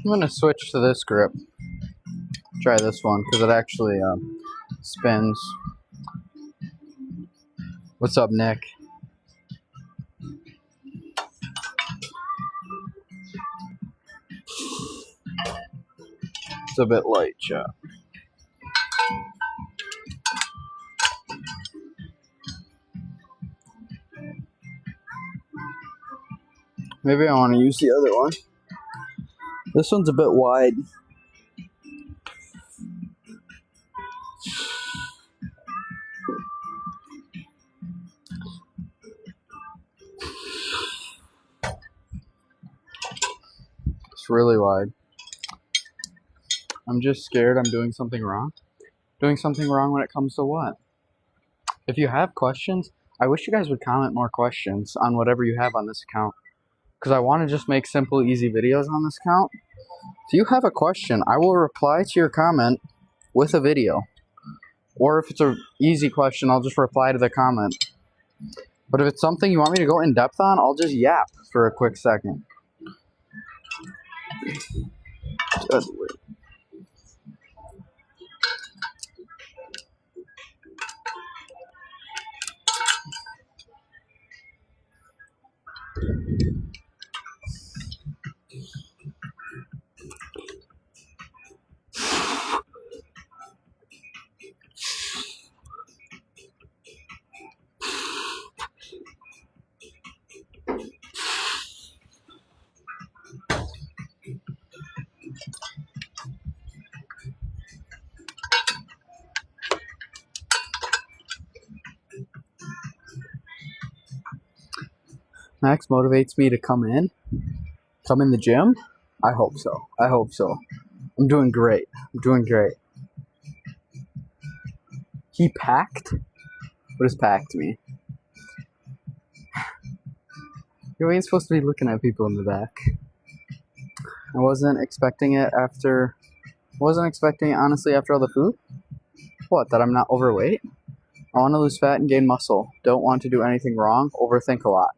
I'm going to switch to this grip. Try this one because it actually spins. What's up, Nick? It's a bit light, chat. Maybe I want to use the other one. This one's a bit wide. It's really wide. I'm just scared I'm doing something wrong. Doing something wrong when it comes to what? If you have questions, I wish you guys would comment more questions on whatever you have on this account. Because I want to just make simple, easy videos on this account. If you have a question, I will reply to your comment with a video. Or if it's an easy question, I'll just reply to the comment. But if it's something you want me to go in depth on, I'll just yap for a quick second. Good. Max motivates me to come in the gym. I hope so. I'm doing great. He packed? What does packed mean? You ain't supposed to be looking at people in the back. I wasn't expecting it honestly after all the food. What, that I'm not overweight? I want to lose fat and gain muscle. Don't want to do anything wrong. Overthink a lot.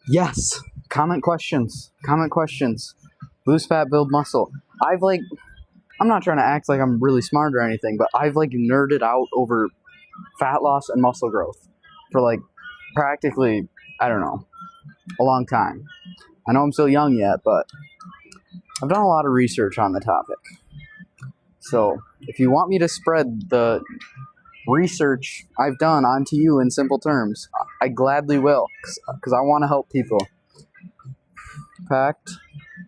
Yes. Comment questions. Lose fat, build muscle. I'm not trying to act like I'm really smart or anything, but I've nerded out over fat loss and muscle growth for practically, I don't know, a long time. I know I'm still young yet, but I've done a lot of research on the topic. So if you want me to spread the research I've done onto you in simple terms, I gladly will, because I want to help people. Packed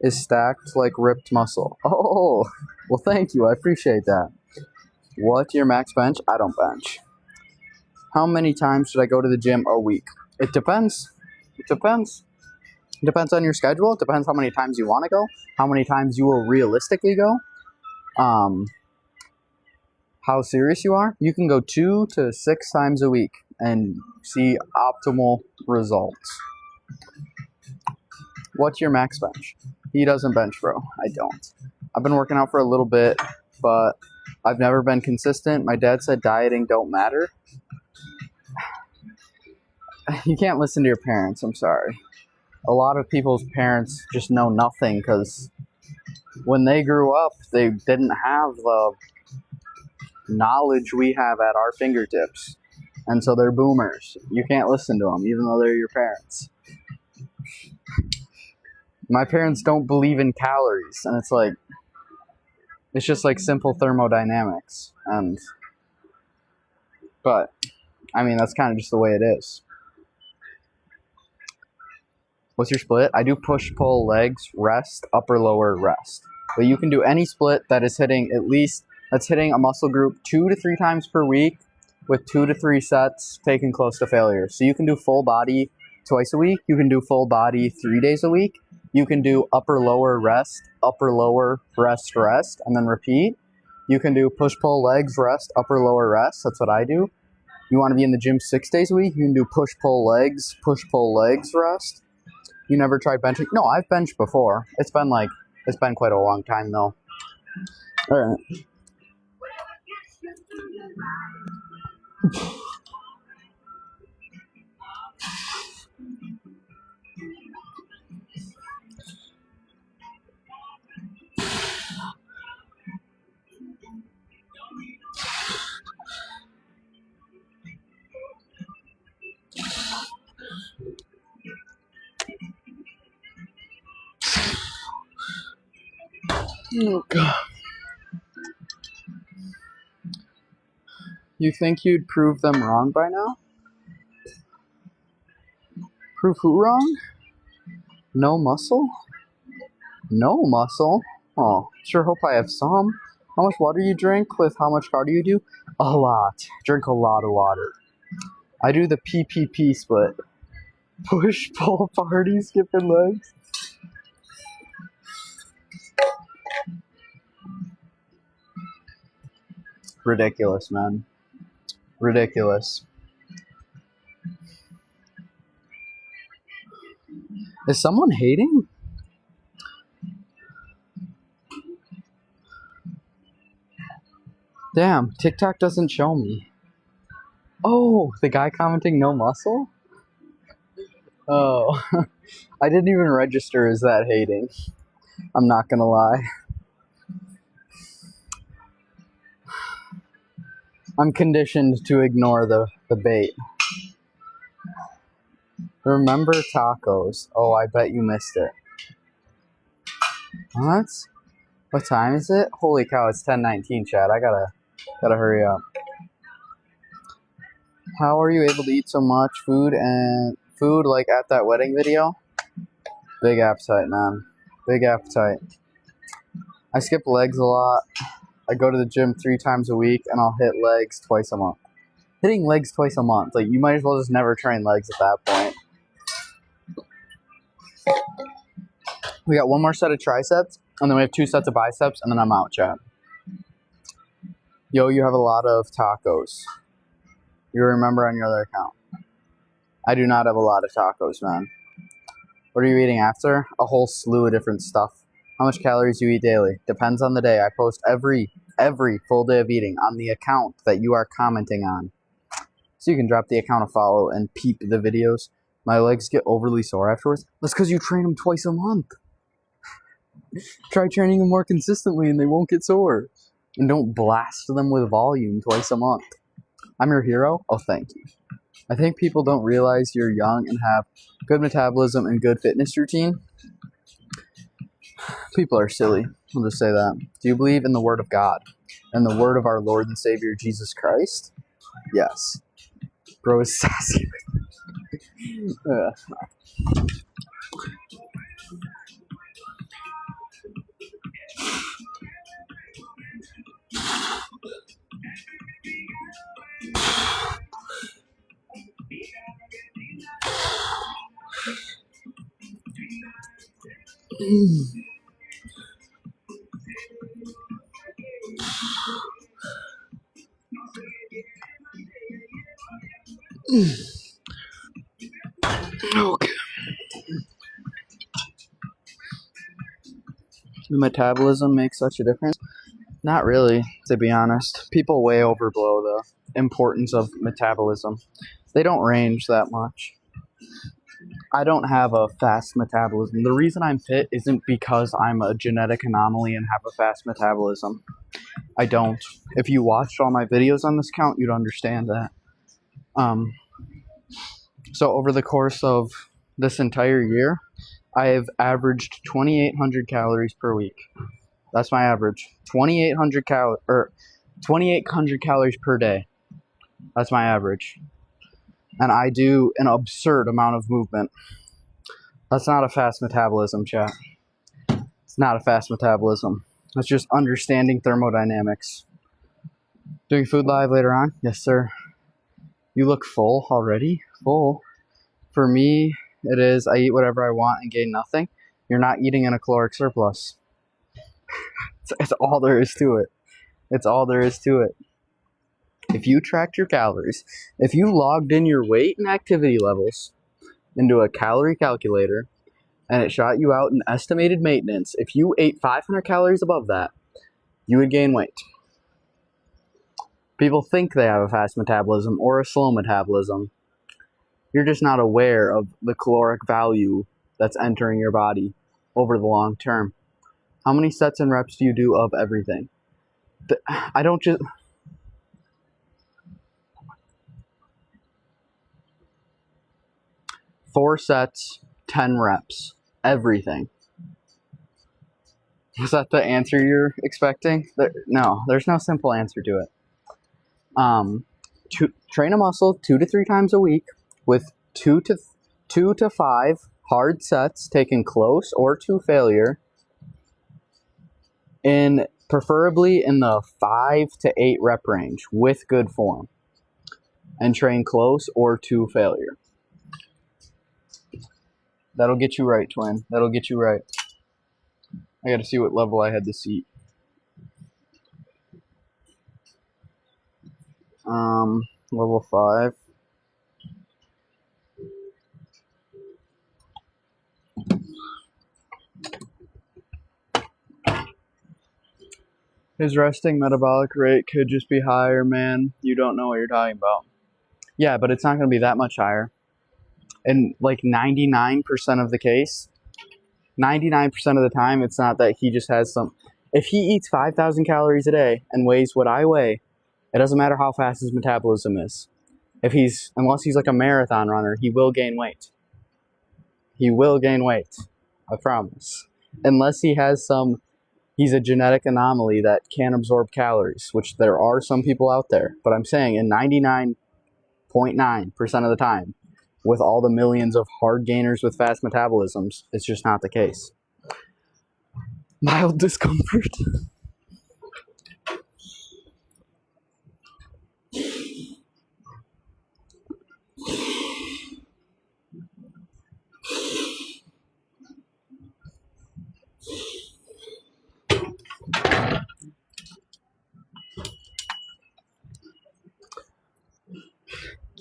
is stacked like ripped muscle. Oh, well, thank you. I appreciate that. What's your max bench? I don't bench. How many times should I go to the gym a week? It depends. It depends on your schedule. It depends how many times you want to go, how many times you will realistically go, how serious you are. You can go 2 to 6 times a week and see optimal results. What's your max bench? He doesn't bench, bro. I don't. I've been working out for a little bit, but I've never been consistent. My dad said dieting don't matter. You can't listen to your parents. I'm sorry. A lot of people's parents just know nothing because when they grew up, they didn't have the knowledge we have at our fingertips. And so they're boomers. You can't listen to them, even though they're your parents. My parents don't believe in calories, and it's just simple thermodynamics. But, I mean, that's kind of just the way it is. What's your split? I do push, pull, legs, rest, upper, lower, rest. But you can do any split that is hitting that's hitting a muscle group 2 to 3 times per week with 2 to 3 sets taken close to failure. So you can do full body twice a week. You can do full body 3 days a week. You can do upper, lower, rest, upper, lower, rest, rest, and then repeat. You can do push, pull, legs, rest, upper, lower, rest. That's what I do. You want to be in the gym 6 days a week? You can do push, pull, legs, rest. You never tried benching? No, I've benched before. It's been quite a long time though. All right. Oh, God. You think you'd prove them wrong by now? Prove who wrong? No muscle? No muscle? Oh, sure hope I have some. How much water you drink with how much cardio you do? A lot. Drink a lot of water. I do the PPP split. Push, pull, party, skipping legs. Ridiculous, man. Ridiculous. Is someone hating? Damn, TikTok doesn't show me. Oh, the guy commenting no muscle? Oh, I didn't even register as that hating. I'm not gonna lie. I'm conditioned to ignore the bait. Remember tacos. Oh, I bet you missed it. What time is it? Holy cow, it's 10:19, Chad. I gotta hurry up. How are you able to eat so much food like at that wedding video? Big appetite, man. Big appetite. I skip legs a lot. I go to the gym 3 times a week and I'll hit legs twice a month. Hitting legs twice a month. Like, you might as well just never train legs at that point. We got 1 more set of triceps, and then we have 2 sets of biceps, and then I'm out, chat. Yo, you have a lot of tacos. You remember on your other account. I do not have a lot of tacos, man. What are you eating after? A whole slew of different stuff. How much calories you eat daily? Depends on the day. I post every full day of eating on the account that you are commenting on. So you can drop the account a follow and peep the videos. My legs get overly sore afterwards. That's because you train them twice a month. Try training them more consistently and they won't get sore. And don't blast them with volume twice a month. I'm your hero? Oh, thank you. I think people don't realize you're young and have good metabolism and good fitness routine. People are silly. I'll just say that. Do you believe in the Word of God and the Word of our Lord and Savior Jesus Christ? Yes. Bro is sassy. Okay. Metabolism makes such a difference? Not really, to be honest. People way overblow the importance of metabolism. They don't range that much. I don't have a fast metabolism. The reason I'm fit isn't because I'm a genetic anomaly and have a fast metabolism. I don't. If you watched all my videos on this account, you'd understand that. So over the course of this entire year, I have averaged 2,800 calories per week. That's my average. 2,800 calories per day. That's my average. And I do an absurd amount of movement. That's not a fast metabolism, chat. It's not a fast metabolism. That's just understanding thermodynamics. Doing food live later on? Yes, sir. You look full already? Full? For me, it is I eat whatever I want and gain nothing. You're not eating in a caloric surplus. It's all there is to it. It's all there is to it. If you tracked your calories, if you logged in your weight and activity levels into a calorie calculator and it shot you out an estimated maintenance, if you ate 500 calories above that, you would gain weight. People think they have a fast metabolism or a slow metabolism. You're just not aware of the caloric value that's entering your body over the long term. How many sets and reps do you do of everything? I don't just... 4 sets, 10 reps, everything. Is that the answer you're expecting? No, there's no simple answer to it. Train a muscle 2 to 3 times a week with 2 to 5 hard sets taken close or to failure, preferably in the 5 to 8 rep range with good form, and train close or to failure. That'll get you right, twin. That'll get you right. I gotta see what level I had the seat. Level 5. His resting metabolic rate could just be higher, man. You don't know what you're talking about. Yeah, but it's not gonna be that much higher. And like 99% of the case, 99% of the time, it's not that he just has some... If he eats 5,000 calories a day and weighs what I weigh, it doesn't matter how fast his metabolism is. Unless he's like a marathon runner, he will gain weight. He will gain weight. I promise. Unless he's a genetic anomaly that can't absorb calories, which there are some people out there. But I'm saying in 99.9% of the time, with all the millions of hard gainers with fast metabolisms, it's just not the case. Mild discomfort.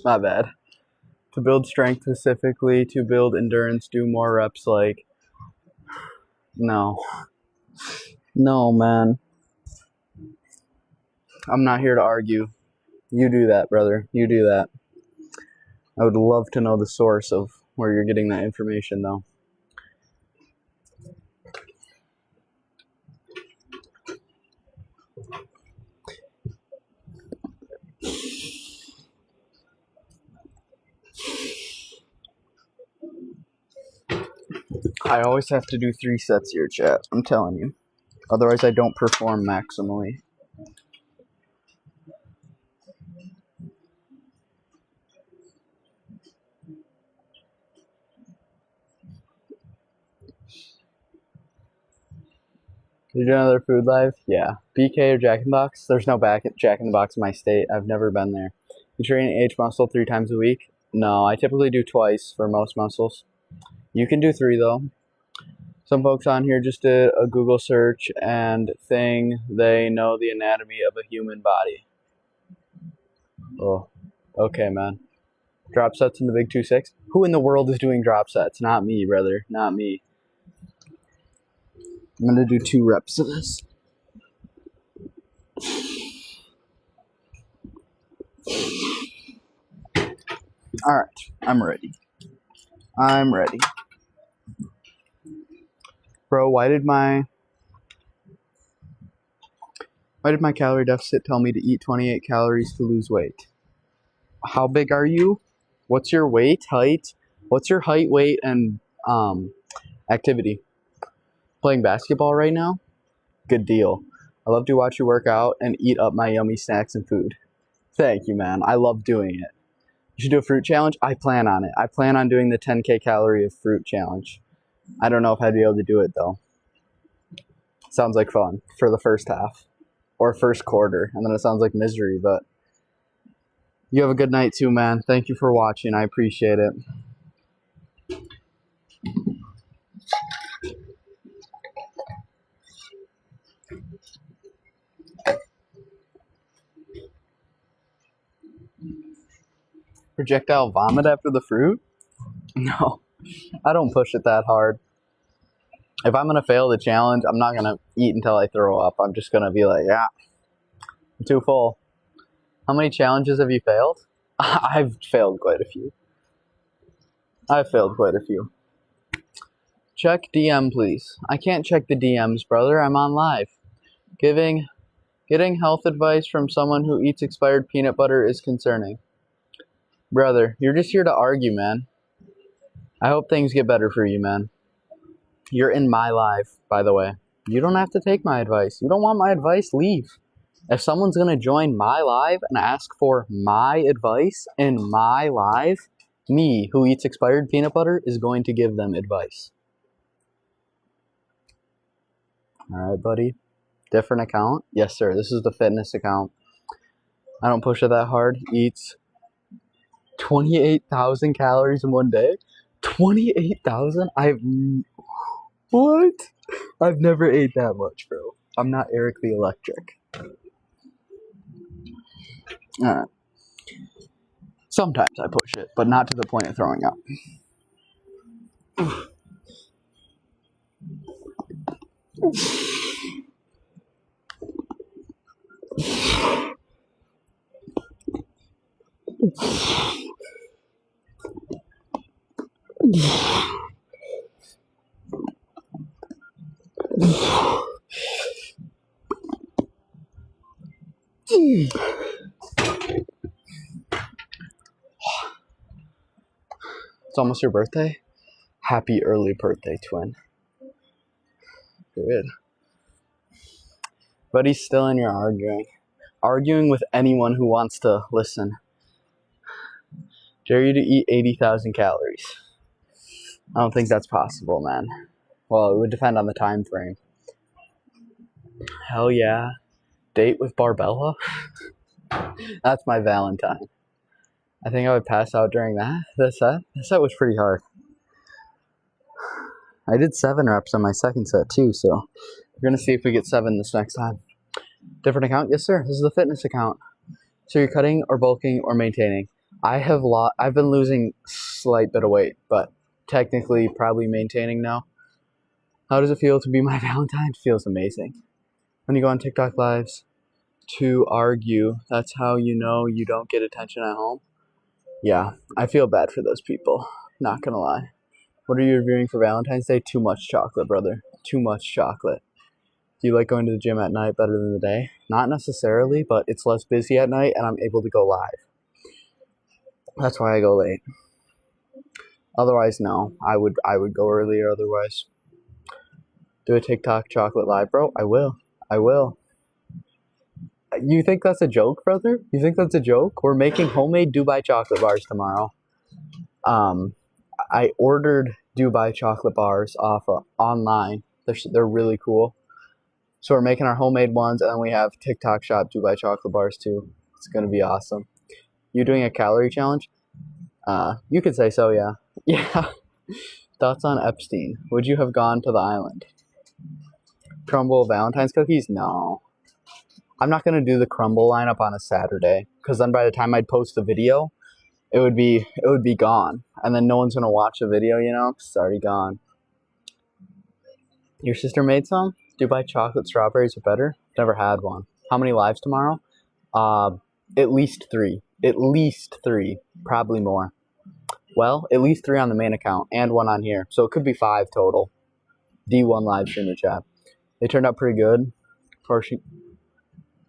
My bad. To build strength specifically, to build endurance, do more reps, like... No. No, man. I'm not here to argue. You do that, brother. You do that. I would love to know the source of where you're getting that information, though. I always have to do 3 sets here, chat. I'm telling you. Otherwise, I don't perform maximally. You do another food live? Yeah. BK or Jack in the Box? There's no Jack in the Box in my state. I've never been there. You train H muscle 3 times a week? No, I typically do twice for most muscles. You can do 3 though. Some folks on here just did a Google search and they know the anatomy of a human body. Oh, okay, man. Drop sets in the big 2-6? Who in the world is doing drop sets? Not me, brother. Not me. I'm going to do 2 reps of this. Alright, I'm ready. I'm ready. Bro, why did my calorie deficit tell me to eat 28 calories to lose weight? How big are you? What's your weight, height? What's your height, weight, and activity? Playing basketball right now? Good deal. I love to watch you work out and eat up my yummy snacks and food. Thank you, man. I love doing it. should do a fruit challenge. I plan on it. I plan on doing the 10K calorie of fruit challenge. I don't know if I'd be able to do it though. Sounds like fun for the first half or first quarter, and then it sounds like misery, but you have a good night too, man. Thank you for watching. I appreciate it. Projectile vomit after the fruit? No, I don't push it that hard. If I'm going to fail the challenge, I'm not going to eat until I throw up. I'm just going to be like, yeah, I'm too full. How many challenges have you failed? I've failed quite a few. Check DM, please. I can't check the DMs, brother. I'm on live. Getting health advice from someone who eats expired peanut butter is concerning. Brother, you're just here to argue, man. I hope things get better for you, man. You're in my live, by the way. You don't have to take my advice. You don't want my advice? Leave. If someone's going to join my live and ask for my advice in my live, me, who eats expired peanut butter, is going to give them advice. Alright, buddy. Different account? Yes, sir. This is the fitness account. I don't push it that hard. Eats 28,000 calories in one day. 28,000? What? I've never ate that much, bro. I'm not Eric the Electric. Alright. Sometimes I push it, but not to the point of throwing up. It's almost your birthday? Happy early birthday, twin. Good. But he's still in here arguing. Arguing with anyone who wants to listen. Dare you to eat 80,000 calories. I don't think that's possible, man. Well, it would depend on the time frame. Hell yeah. Date with Barbella? That's my Valentine. I think I would pass out during that. That set was pretty hard. I did 7 reps on my second set too, so we're going to see if we get 7 this next time. Different account? Yes, sir. This is the fitness account. So you're cutting or bulking or maintaining. I've been losing slight bit of weight, but technically probably maintaining now. How does it feel to be my Valentine? It feels amazing. When you go on TikTok lives to argue, that's how you know you don't get attention at home. Yeah, I feel bad for those people. Not gonna lie. What are you reviewing for Valentine's Day? Too much chocolate, brother. Too much chocolate. Do you like going to the gym at night better than the day? Not necessarily, but it's less busy at night and I'm able to go live. That's why I go late. Otherwise, no. I would go earlier otherwise. Do a TikTok chocolate live, bro? I will. You think that's a joke, brother? You think that's a joke? We're making homemade Dubai chocolate bars tomorrow. I ordered Dubai chocolate bars off online. They're really cool. So we're making our homemade ones, and then we have TikTok shop Dubai chocolate bars too. It's gonna be awesome. You doing a calorie challenge? You could say so, yeah. Yeah. Thoughts on Epstein? Would you have gone to the island? Crumble Valentine's cookies? No. I'm not gonna do the crumble lineup on a Saturday, because then by the time I'd post the video, it would be gone, and then no one's gonna watch the video. You know, it's already gone. Your sister made some? Dubai chocolate strawberries are better. Never had one. How many lives tomorrow? At least 3. At least 3. Probably more. Well, at least 3 on the main account and 1 on here, so it could be 5 total. D1 live streamer chat. They turned out pretty good.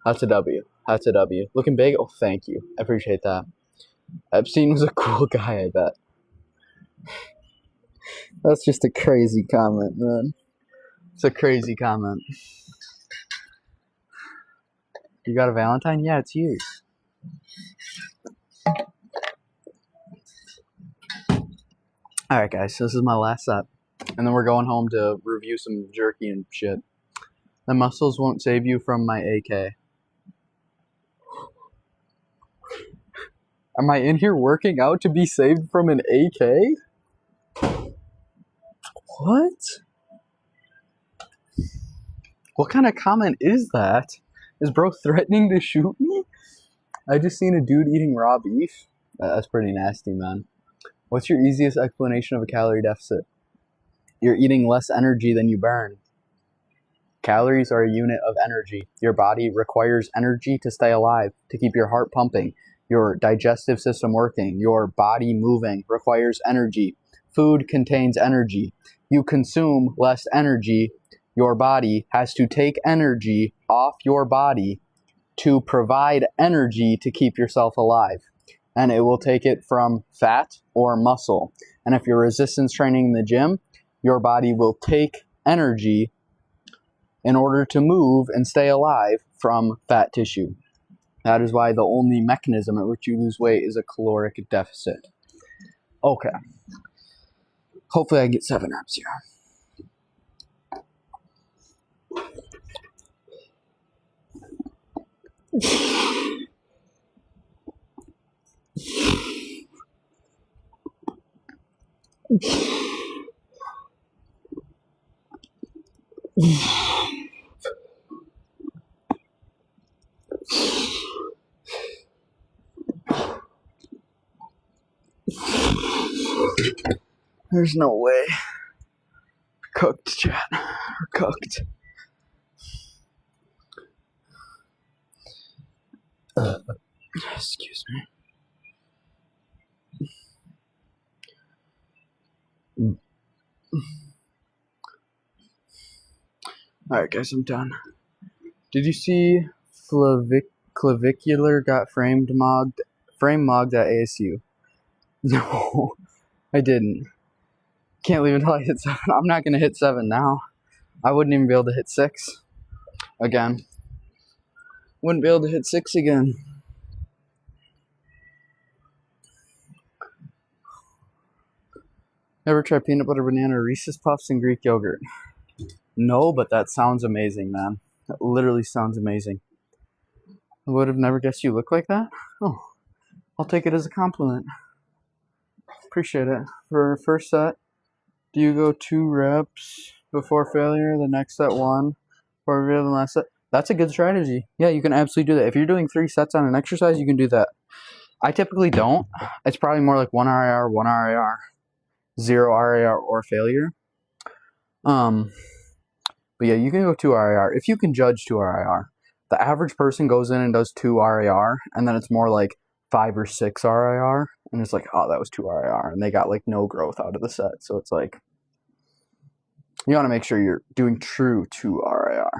That's a W. That's a W. Looking big? Oh, thank you. I appreciate that. Epstein was a cool guy, I bet. That's just a crazy comment, man. It's a crazy comment. You got a Valentine? Yeah, it's yours. Alright guys, so this is my last set. And then we're going home to review some jerky and shit. The muscles won't save you from my AK. Am I in here working out to be saved from an AK? What? What kind of comment is that? Is bro threatening to shoot me? I just seen a dude eating raw beef. That's pretty nasty, man. What's your easiest explanation of a calorie deficit? You're eating less energy than you burn. Calories are a unit of energy. Your body requires energy to stay alive, to keep your heart pumping, your digestive system working, your body moving requires energy. Food contains energy. You consume less energy. Your body has to take energy off your body to provide energy to keep yourself alive. And it will take it from fat or muscle. And if you're resistance training in the gym, your body will take energy in order to move and stay alive from fat tissue. That is why the only mechanism at which you lose weight is a caloric deficit. Okay. Hopefully I get 7 reps here. There's no way. Cooked, chat. We're cooked. Excuse me. Alright guys, I'm done. Did you see clavicular got frame mogged at ASU? No, I didn't. Can't leave until I hit 7. I'm not going to hit 7 now. I wouldn't even be able to hit 6 again. Wouldn't be able to hit 6 again. Ever try peanut butter, banana, Reese's Puffs, and Greek yogurt? No, but that sounds amazing, man. That literally sounds amazing. I would have never guessed you look like that. Oh, I'll take it as a compliment. Appreciate it. For first set, do you go 2 reps before failure, the next set 1, or the last set? That's a good strategy. Yeah, you can absolutely do that. If you're doing 3 sets on an exercise, you can do that. I typically don't. It's probably more like 1 RIR, 1 RIR, 0 RIR, or failure. But yeah, you can go 2 RIR. If you can judge 2 RIR. The average person goes in and does 2 RIR, and then it's more like 5 or 6 RIR, and it's like, oh, that was 2 RIR, and they got like no growth out of the set. So it's like, you want to make sure you're doing true 2 RIR.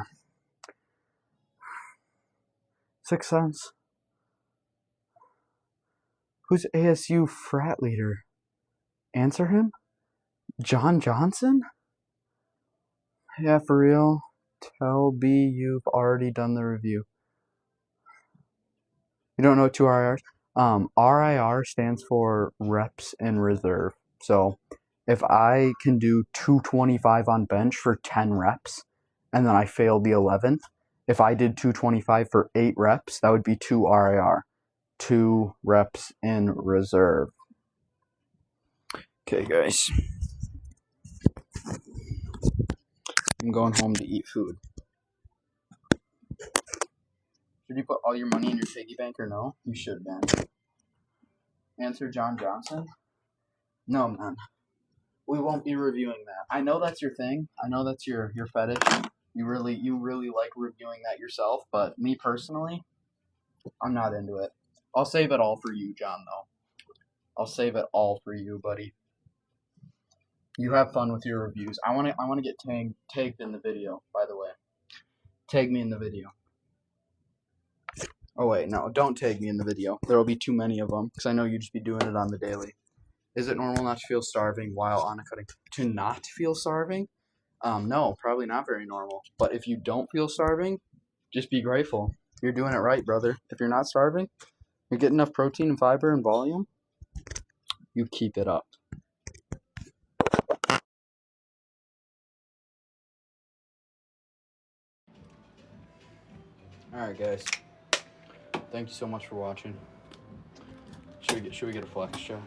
6 cents. Who's ASU frat leader? Answer him? John Johnson? Yeah, for real. Tell B you've already done the review. You don't know 2 RIRs? RIR stands for reps in reserve. So if I can do 225 on bench for 10 reps and then I failed the 11th, if I did 225 for 8 reps, that would be 2 RIR. 2 reps in reserve. Okay, guys. I'm going home to eat food. Should you put all your money in your piggy bank or no? You should, man. Answer John Johnson? No, man. We won't be reviewing that. I know that's your thing. I know that's your fetish. You really like reviewing that yourself, but me personally, I'm not into it. I'll save it all for you, John, though. I'll save it all for you, buddy. You have fun with your reviews. I want to get tagged in the video, by the way. Tag me in the video. Oh wait, no, don't tag me in the video. There will be too many of them, because I know you'd just be doing it on the daily. Is it normal not to feel starving while on a cutting? To not feel starving? No, probably not very normal. But if you don't feel starving, just be grateful. You're doing it right, brother. If you're not starving, you're getting enough protein and fiber and volume, you keep it up. Alright guys, thank you so much for watching. Should we get a flex, Joe?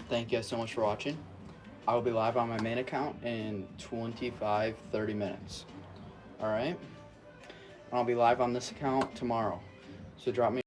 Thank you guys so much for watching. I will be live on my main account in 30 minutes. Alright? I'll be live on this account tomorrow. So drop me